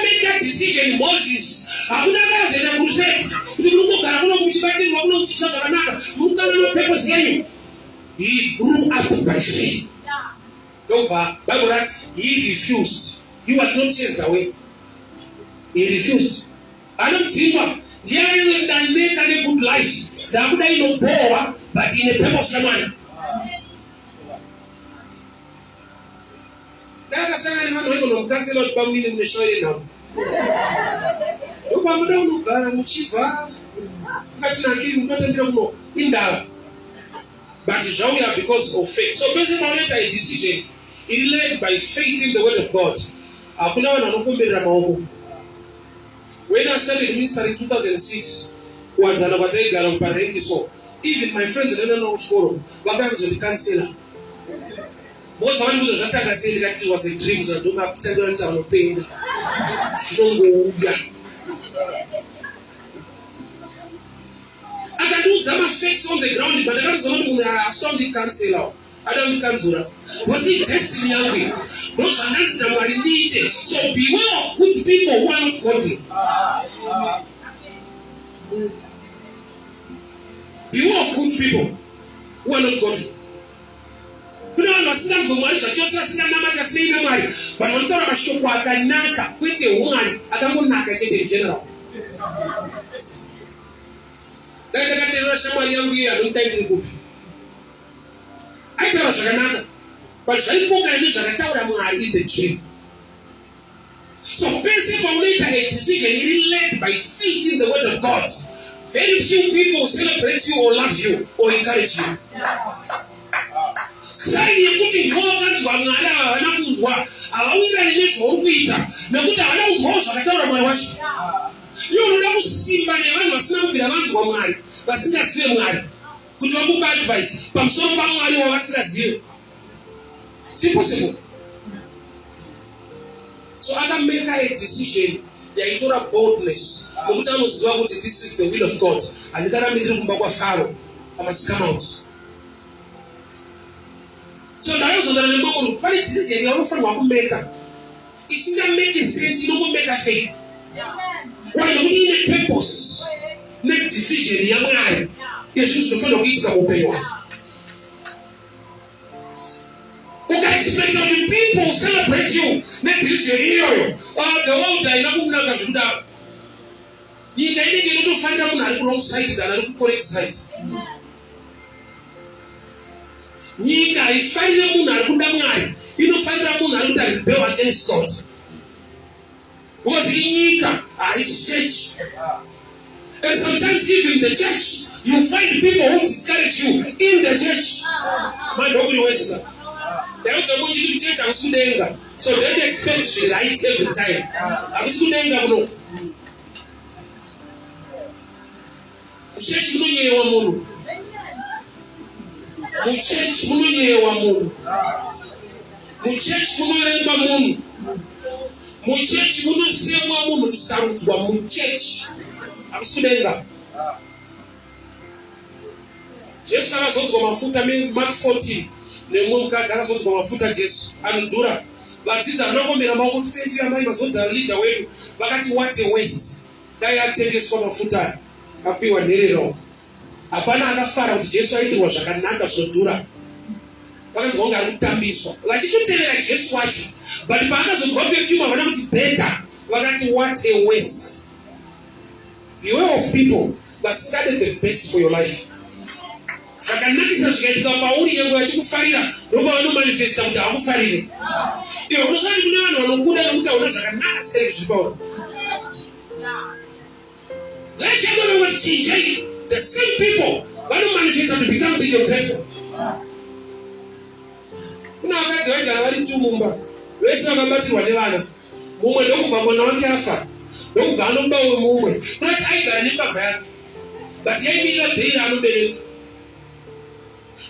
[SPEAKER 1] Make a decision Moses. Hakuna kazi ya crusade. Tulipokara kuna kuchibatirwa kuna kuchika zvakanaka. Mukana no purpose yenyu. He grew up by faith. Don't Bible that he refused. He was not chased away. He refused. Anamtimba ndiye ndaneta ne good life. Ndakuda inobowa but in a purpose man. Daka sana ni vanhu vanomukatela kuti pamwiri muneshoire navo. Upamuda unogara muchibva mukatinakiri mukatambira kuno indava. But zvauya because of faith. So basically unoita a decision it led by faith in the word of God. Hakuna vanhu vanokomberera maoko. When I started ministry in 2006, kuwanzana kwataigara muparengi so even my friends didn't know kuchikoro vakazondikansela. Most of them zvatanga sei that it was a dream so don't have to tell them pain. Zvinongouya. Akaduudza mafacts on the ground but akatoziva kuti munhu asitondi kansela. Adamikansura. Was it destiny yangu? Ndozvandanzi naMwari ndiite. So beware of good people who are not godly. Beware of good people who are not godly. Kuna vanhu vasinganzwe Mwari zvachose vasinganamata sei naMwari but vanotaura mashoko akanaka kwete umwari akangonaka chete in general. Dai ndakateerera shamwari yangu iye anondidai kupi aitaura zvakanaka but zvaipoka nezvakataura Mwari in the dream. So pese paunoita a decision it led by faith in the word of God. Very few people celebrate you or love you or encourage you. Saini yekuti ndiwo wakanzwa Mwari havana kunzwa havawirirani nezvauri kuita nekuti havana kunzwawo zvakataura Mwari wacho. Iwo unoda kusimba nevanhu vasina kubvira vanzwa Mwari vasingazive Mwari kuti vakupa advice pamusoro paMwari wavasingazive. It's impossible. So akamake a decision yaitora boldness nokuti anoziva kuti this is the will of God. Handikaramidiri kumba kwaFaro. I must come out. So ndaizondana nemamwe pane decision yaunofanirwa kumeka. It doesn't make sense. You don't make a faith. Why you need a purpose? Make decision. Young man, you should follow it. Okay, expect that the people celebrate you. Make decision. The world I know not should have. You need to find out on the wrong side than on the correct side. You can find them on the wrong. You don't find them on the rebel against God. Because he is church. And sometimes even the church, you find people who discourage you in the church. Man, nobody was there. They was going to the church. I was good anger. So they expect you right every time. I was good anger, bro. Church munye wa munu. Mu church munye wa munu. Mu church munulenga munu. Mu church munusemwa munu tusarutwa mu church. Abisudenga. Yesu akazotwa mafuta Mark 14. Nemwe mukadzi akazotwa mafuta Yesu anodhura. Vadzidza vanokombera maoko tutendera mai vazodza leader wedu. Vakati what a waste. Dai atengeswa mafuta. Apiwa nherero. Hapana akafara kuti Jesu aitirwa zvakanaka zvinodhura. Vakati vonga ari kutambiswa. Vachitotevera Jesu wacho. But paakazodwa perfume havana kuti better. Vakati what a waste. Beware of people that study the best for your life. Zvakanakisa zvikaitika pauri yangu achikufarira ndoba vanomanifesta kuti hakufarire. Iwe unosati kune vanhu vanokuda nokuti hauna zvakanaka sei zvipaura. Let's have what change. The same people who manifest to become the devil. Kuna wakati waigara vari tu mumba. Wese vakabatsirwa nevana. Mumwe ndokubva mwana wake afa. Ndokubva anomba mumwe. Kunoti aigara nembavha yake. But yaimirira dhei raanobereka.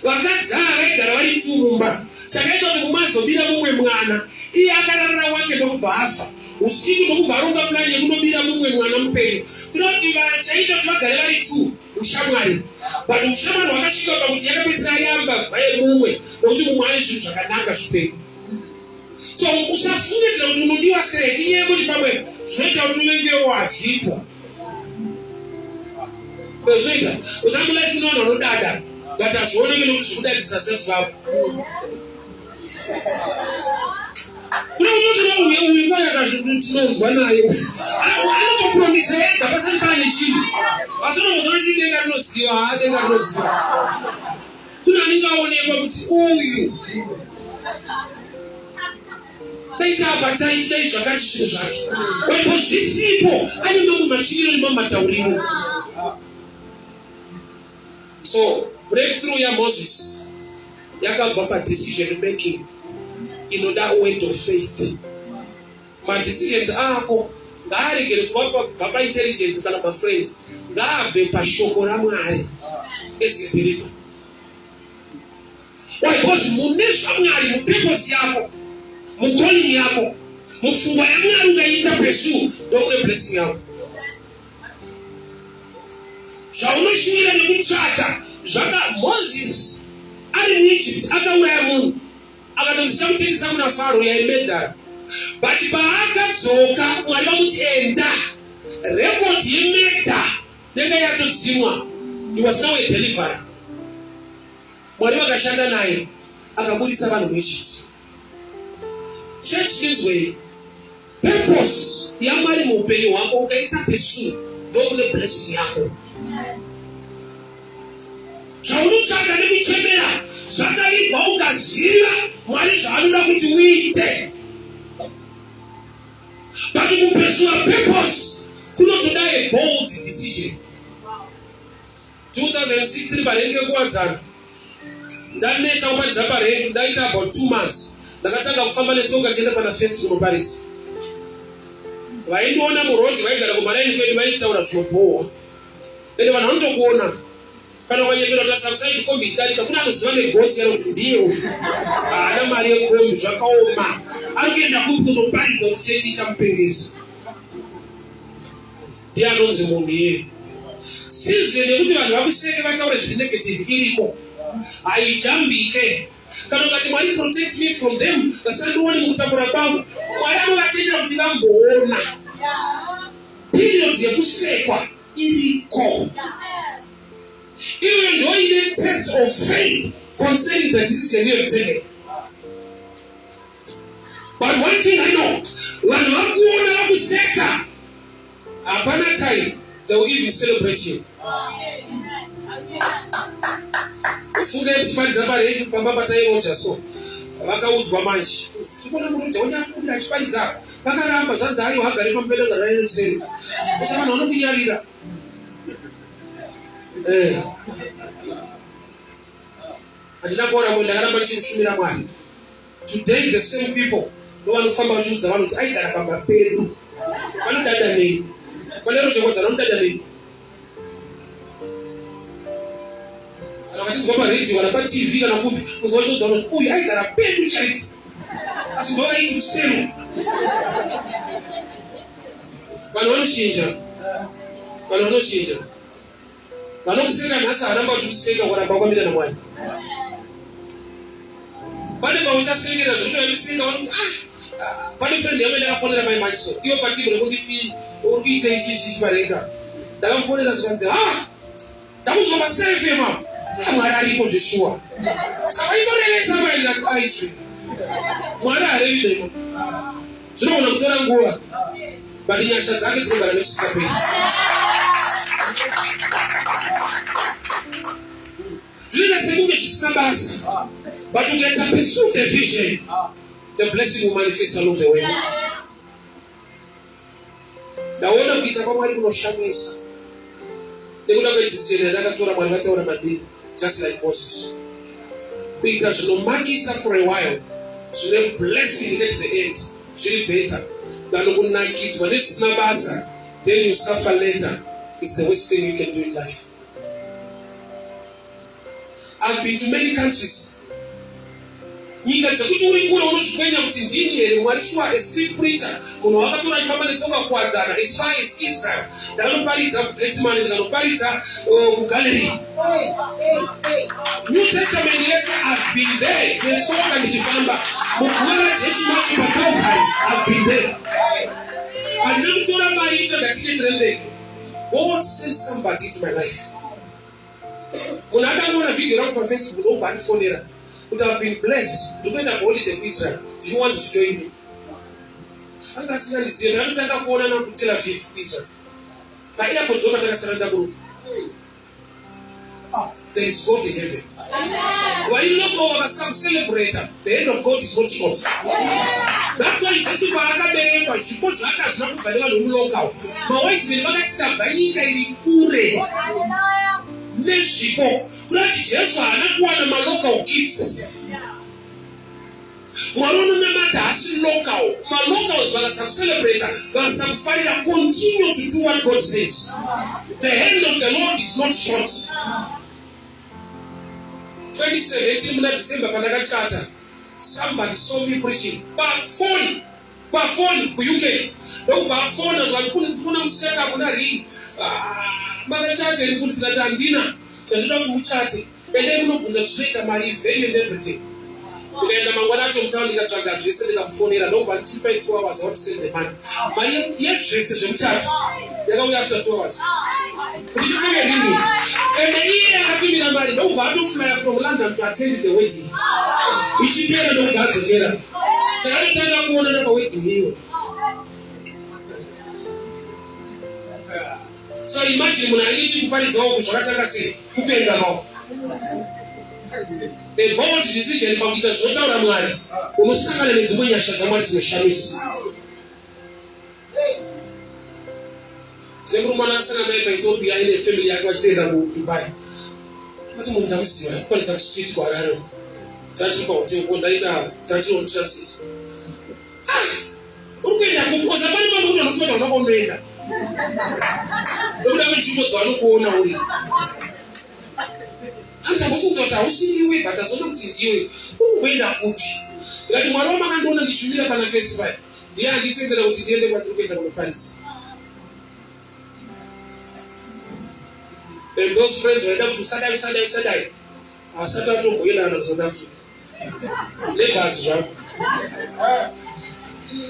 [SPEAKER 1] Vakadzi ava vaigara vari tu mumba. Chakaita kuti mumazobira mumwe mwana. Iye akararira wake ndokubva afa. Usiku ndokubva aronga plani yekunobira mumwe mwana mupenyu. Kunoti chaita kuti vagare vari tu ushamwari. But ushamwari hwakasvika pakuti yakapedzisira yamba vaye mumwe nokuti mumwe ane zvinhu zvakanaka zvipenyu. So usafungidzira kuti unodiwa sei. Iye kuti pamwe zvinoita kuti uvengewo hazvipo. Zvinoita usambulaifu nevanhu vanodada but hazvioneki nokuti zvekudadisa sezvavo. Kuna unotina uyu kwayaka tinonzwa naye anotopromisa yega pasati pane chinhu asi unomuzva kuti denga rinoziva denga rinoziva. Kuna anenge aonekwa kuti uyu daita abataiti dai zvakati zvinhu zvake wepo zvisipo anenge mumachiriro nemamatauriro. So breakthrough yaMoses yakabva padecision making. Inoda weight of faith. My decisions ako ngaaregere kubva paintelligence kana mafriends ngaabve pashoko raMwari as a believer. Why? Because mune zvaMwari mupurpose yako mukalling yako mupfungwa yaMwari ungaita pursue ndomune blessing yako. Zvaunoshuvira nekutsvaka zvaka Moses ari muEgypt akauraya munhu akatondisa kutengesa kuna Faro yaimedhara. But paakadzoka Mwari vamuti enda rekodi yemedha nenge yatodzimwa. He was now a deliverer. Mwari vakashanda naye akabudisa vanhu veEgypt. Church means way purpose yaMwari muupenyu hwako ukaita pursue ndokune blessing yako. Zvaunotsvaka nekuchemera zvakarigwa ukaziva Mwari zvaanoda kuti uite. But kupesua purpose kunotoda a bold decision. 2006 parenge kuwadzana ndaneta kuparidza parenge ndaita about 2 months. Ndakatanga kufamba netsoka tienda pana first kunoparidza. Vaindiona murodi vaigara kumaraini kwedu vaitaura zvinobhohwa. Ende vanhu vanotokuona kana wanyepera kuti subside kombi ichidarika kuna anoziva negotsi yaro kuti ndiyo haana mari yekombi zvakaoma ari kuenda kunoparidza kuti chechi ichamupengesa. Ndiye anonzi munhu iye. Sizve nekuti vanhu vakuseke vataure zviri negative iriko haijambike Kana ngati Mwari protect me from them, ngasandione mukutambura kwangu. Mwari anovatendera kuti vamboona. Period yekusekwa iriko. Even though you need test of faith concerning the decision you have taken. But one thing I know, when wakuona wakuseka, upon a time, they will even celebrate you. Ufunge chipari zabari yechi pamba patai roja so. Vakaudzwa manje. Chikona muroja wanyakubira chipari dzako. Vakaramba zvanzayo hagari pambeda dzarayo seri. Kusama nono kunyarira. Andina kuona munhu ndakaramba ndichikushumira Mwari. Today the same people vanofamba vachiudza vanhu kuti aigara pamba pedu. Vanodada nei? Vanero chekodza vanodada nei? Kana vachidzoka paredhiyo kana paTV kana kupi kuzwa vachiudza vanhu kuti uyu aigara pedu chaipo. Asi ndovavaiti kusero. Vanhu vanochinja. Vanhu vanochinja. Vanokuseka nhasi haramba vachikuseka kuramba kwamira naMwari. Pane pauchasengera zvekuti vakuseka vanoti pane friend yangu ndakafonera mai macho. Iwo pati rekunditi urikuita ichi parenga. Ndakamufonera zvikanzi ndakudzwa paSTFM apa. Mwari ariko zveshuwa. Saka itoreresa mai aichi. Mwari harevi demo. Zvinogona kutora nguva. But nyasha dzake dzinogara nekusika pedu. Zvinoita sekunge zvisina basa. But you get to pursue the vision. The blessing will manifest along the way. Ndaona kuita kwaMwari kunoshamisa. Nekuda kwedzisira ndakatora Mwari vataura madini, just like Moses. Kuita zvinomakisa for a while, zvine blessing at the end, zviri better than kunakidzwa nezvisina basa, then you suffer later. It's the worst thing you can do in life. I've been to many countries. Nyika dzekuti uri kure unozvikwenya kuti ndini here Mwari shuwa a street preacher, munhu wakatora achifamba netsoka kuwadzana as far as Israel. Ndakanoparidza kuDresman, ndakanoparidza kuGalilee. New Testament yese I've been there. Netsoka ndichifamba muguva raJesu macho paCalvary. I've been there. Handina kutora mari ita ngatienderere. God sent somebody into my life. Munhu akangoona video rangu paFacebook ndobva andifonera. I've been blessed to go on a holiday in Israel. Do you want to join me? I'm going to say, I'm going to go on to Tel Aviv, Israel. But airport, there is God in heaven. When you look over some celebrator, the end of God is not short. That's why Jesus Akabere, she puts like a shop by the local. My wife is in Pakistan, but he can be Neshiko, Lati Jesu anakuwa na local gifts. Mwarono na matasi local. Ma locals wana some celebrator, wana some fire continue to do what God says. The hand of the Lord is not short. 2017 muna December panaka charter. Somebody saw me preaching. By phone, UK. Don't by phone as I put set up on a ring. Mother charter and food that I'm dinner. So you don't chat. And then look at the straight and my venue and everything. Then the man to town in a charter, she said, I'm phoning it over 2 hours. I want to send the man. My yes, she says, I'm chat. They're going after 2 hours. Did you bring me? And the year I told me that married over to fly from London to attend the wedding. We should be able to go together. The other time I'm going to wait to hear. So imagine when I need to party to all Shoraka say, who paid them all? A bold decision about the Shota Ramai, who was summoned in the way I shut a month to Shamis. The woman answered by Ethiopia in a family I was there to buy. But I'm not sure. What is that street for Arrow? 30 pounds, 30 on transit. Who was a man who was not on radar. Don't have you to go on. And I wasn't what I was seeing you, but as I looked at you, who made that book? Like Maroma and Donna, the Chumila Pana Festival. The idea that I was dealing with the Paris. And those friends went up to Sadai. I sat out to Willa and South Africa. Neighbors,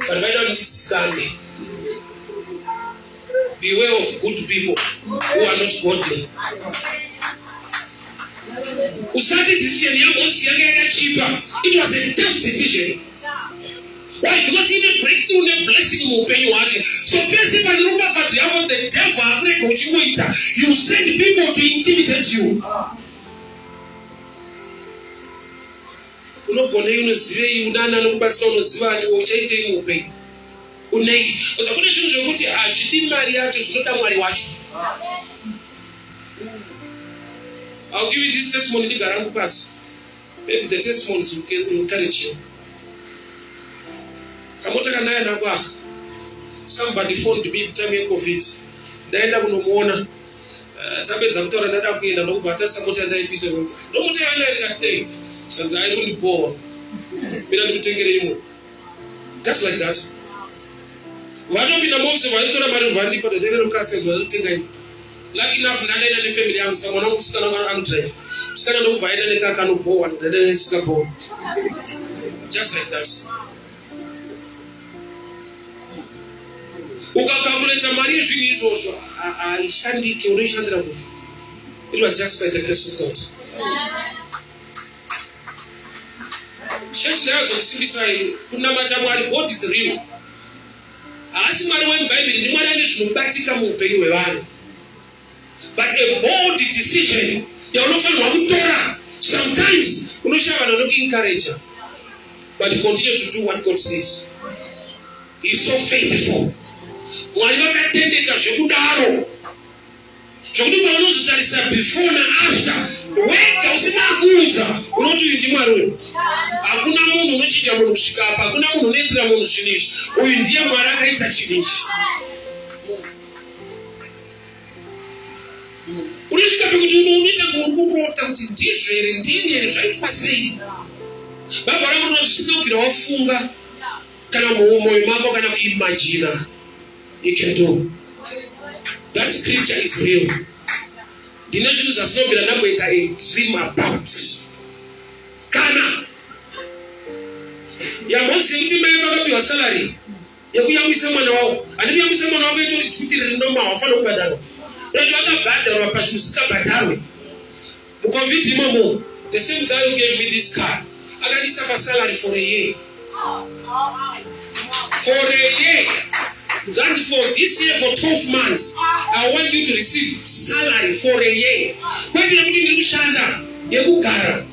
[SPEAKER 1] but if I don't stand, beware of good people who are not godly. Usati decision cheaper. It was a tough decision. Why? Because even breakthrough and blessing will pay you again. So basically, you the devil, you send people to intimidate you. I'll give you this testimony. Maybe the testimonies will encourage you. Somebody phoned me time of COVID. Daenda kunomuona tapedza kutora ndada kuenda nokubata samota ndaipita kunza. Ndokuti ana rikati shanza ai kundibowa. Mina ndikutengere imwe. Just like that. Vanopinda mose vaitora mari vandipa ndotengere mukasezi vanotenga imwe. Lucky enough ndadaenda nefamily yangu samwana musikana mwana anodrive. Musikana ndokubvaida nekakanobowa ndadaenda nesikabowa. Just like that. Ukakalkuleta mari yezvinhu izvozvo haishandiki unoishandira munhu. It was just by the grace of God. Church ndayazokusimbisai kunamata Mwari. God is real. Haasi Mwari wemubhaibheri, ndi Mwari ane zvinobatika muupenyu hwevanhu. But a bold decision yaunofanirwa kutora. Sometimes unoshava vanhu vanokuencourage, but continue to do what God says. He is so faithful. Mwari vakatendeka zvekudaro zvokuti paunozotarisa before na after wega usina kuudza unoti uyu ndi Mwari wedu. Hakuna munhu unochinja munhu kusvika apa, hakuna munhu unoitira munhu zvinhu izvi. Uyu ndiye Mwari akaita chinhu ichi. Unosvika pekuti unoita kurota kuti ndizvo here, ndini here, zvaitwa sei. Baba rangu rinoti zvisina kubvira wafunga kana mumwoyo mako kana kuimagina. You can do. That scripture is real. The nations are not going to a dream about. Kana. Ya mose mti meba your salary. Ya kuyamisa mwana wao. Ani kuyamisa mwana wao ndio tsitire ndoma wafana kubadalo. Ndio waka badalo wapashusika badalo. Mukonviti momo. The same guy who gave me this car. Akanisa pa salary for a year. For a year. That for this year, for 12 months, I want you to receive salary for a year. When you are going to shanda, you go gara.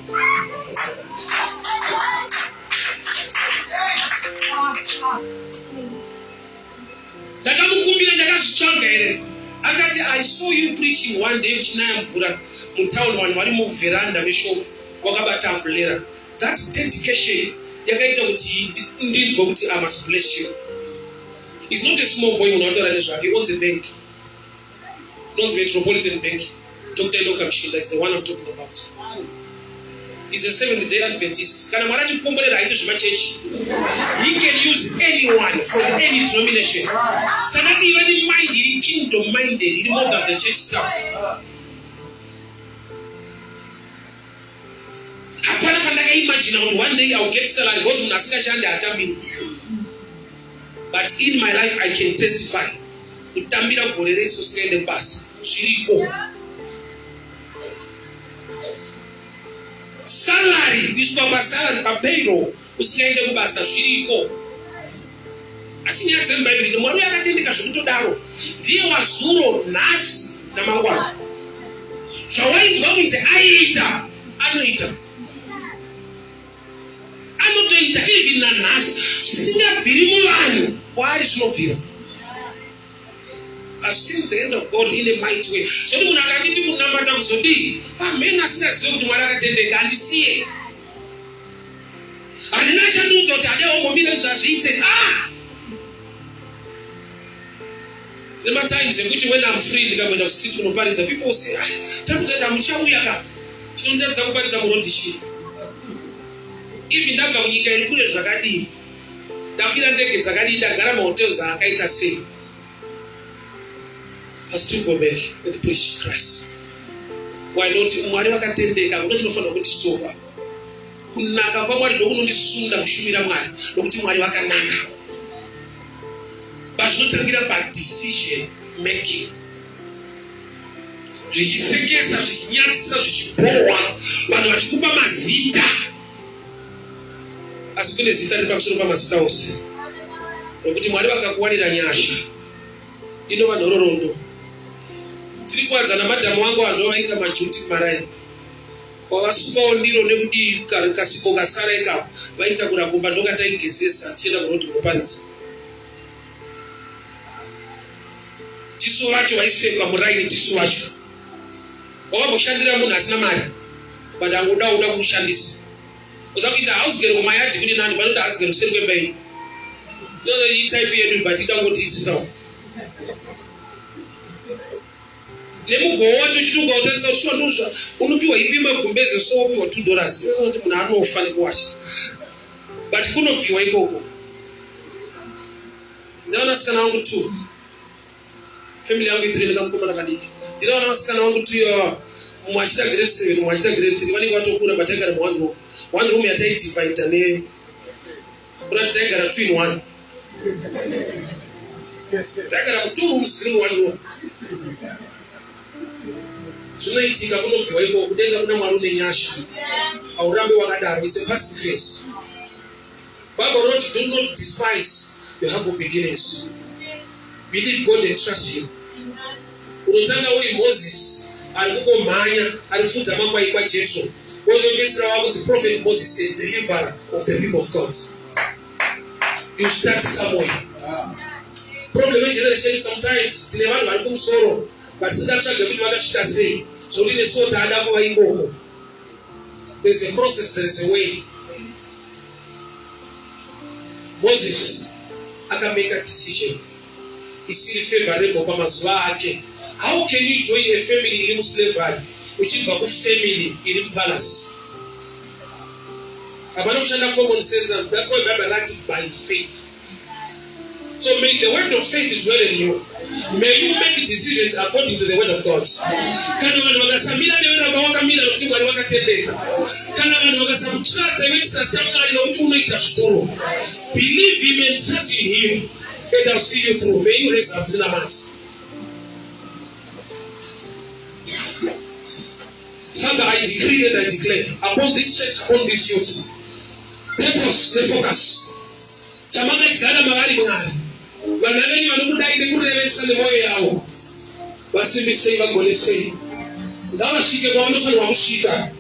[SPEAKER 1] I saw you preaching one day, in town one veranda, that dedication, I must bless you. He's not a small boy who he owns a bank. He owns the Metropolitan Bank. Dr. Lokamshinda is the one I'm talking about. He's a Seventh-day Adventist. He can use anyone from any denomination. So not even in mind, he's kingdom-minded. He more than the church stuff. Imagine one day I'll get salary. But in my life, I can testify. Utambira gorere soskende bus. Shiriko. Salary. This papa salary payroll. Uskende kubasa shiriko. Asinya tsemba ibiri. Mwaru yakatendeka zvekutodaro. Ndiye wazuro nasi na mangwana. Shawaiti wakunze aita. Anoita. Anotoita even na nasi. Singabviri muvanhu. Why is not here? I've seen the end of God in a mighty way. So when I get to Namata Zodi, men as I do Maraka and see it. And the national Tadeo Mominas are written. There are times in which when I'm free, the government of street Muparinga, people say, I'm Chawiyaka. Don't tell somebody to Murondishi. Even that when you can put a Zagadi. Davila ndege zakadida garama hotel za akaita sei. I still go back and preach Christ. Why not? Mwari wakatendeka unoti nofana kuti stop. kunaka kwamwari ndokunondisunda kushumira Mwari nokuti Mwari wakanaka. Bazvinotangira decision making. Zvichisekesa, zvichinyadzisa, zvichibohwa, vanhu vachikupa mazita. Asi kune zita riri pamusoro pamazita ose. Nokuti Mwari vakakuwanira nyasha. Inova nhororondo. Tiri kuwanza namadhamu wangu vanhu vaita majuti maraini. Wavasukawo ndiro nekudii kasipo kasara ikapo vaita kurakumba ndokataigezesa tichienda kunoti kuparidza. Tisu vacho vaisekwa muraini tisu vacho. Wakamboshandira munhu asina mari but angoda kumushandisa. Uza kuita house girl kumayadhi kuti nani vanoti house girl kuseri kwemba ino. Ndono iyi type yedu but idangoti idzisawo. Nemugowo wacho chiti ukautarisa kuti shuwa ndozva unopiwa ipima gumbeze so upiwa $2. Inoziva kuti munhu anofa nekuwasha. But kunobviwa ikoko. Ndinaona sikana wangu 2. Family yangu 3 ndikamukomana kadiki. Ndinaona vasikana vangu 2 mumwe achita grade 7 mumwe achita grade 3 vanenge vatokura but taigara mu one room yataidivhaidha ne kuti taigara 2 in 1. Taigara mu 2 rooms ziri mu 1 room. Zvinoitika kunobviwa ikoko kudenga kuna Mwari une nyasha. Haurambe wakadaro. It's a past phase. Bible wrote, do not despise your humble beginnings. Believe God and trust Him. Unotanga uri Moses ari kukomhanya ari kufudza mangwai kwaJethro. Wozopedzisira wakuti prophet Moses the deliverer of the people of God. You start somewhere. Problem generation sometimes tine vanhu vari kumusoro vasingatsvage kuti vakasvika sei zvokuti nesuwo taada kuva ikoko. There's a process, there's a way. Moses akamake a decision isiri favorable pamazuva ake. How can you join a family iri muslavery uchibva kufamily iri mupalace? Hapana kushanda common sense. That's why Bible writes by faith. So may the word of faith dwell in you. May you make decisions according to the word of God. Kana vanhu vakasamira neveramba wakamira nokuti Mwari vakatendeka. Kana vanhu vakasamutrasta iwe trasta Mwari nokuti unoita zvikuru. Believe Him and trust in Him and I'll see you through. May you raise up to the mat. Father, I decree and I declare upon this church, upon this youth, purpose, the focus. Chamanga chikada magali Mwari. Vanaveni vanokudai nekurevesa nemoyo yavo vasimbisei vagonesei ngavasvike kwavanofanirwa kusvika.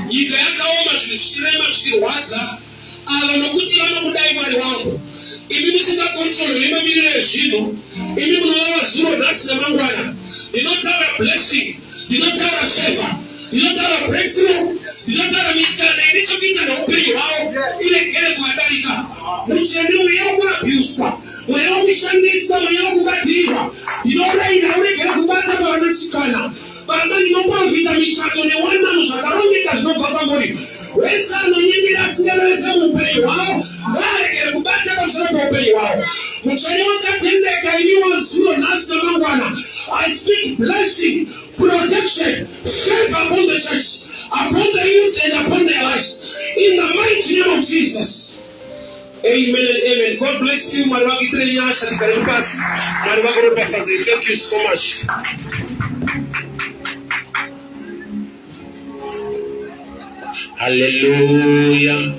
[SPEAKER 1] Nyika yakaoma, zvinhu zvichirema zvichirwadza. Ava nokuti vanokudai Mwari wangu. Imi musingakontrolo nemamiriro ezvinhu. Imi munovava zuro nhasi namangwana. Ndinotaura blessing, ndinotaura favor, ndinotaura breakthrough, ndinotaura mikana ine chekuita neupenyu hwavo iregere kuvadarika. Mucheni mweya wokuabhuswa, mweya wokushandiswa, mweya wokubatirirwa. Ndinoraina uregere kubata pavanosikana. Baba, ndinoprofita michato newanano zvakarongeka zvinobva pamuri. Wese anonyemera asingarovesa muupenyu hwavo varegere kubata pamusoro peupenyu hwavo. Mucheni wakatendeka imi wazuro nhasi namangwana. I speak blessing, protection, favor upon the church, upon the youth and upon their lives. In the mighty name of Jesus. Amen and amen. God bless you. Thank you so much. Hallelujah.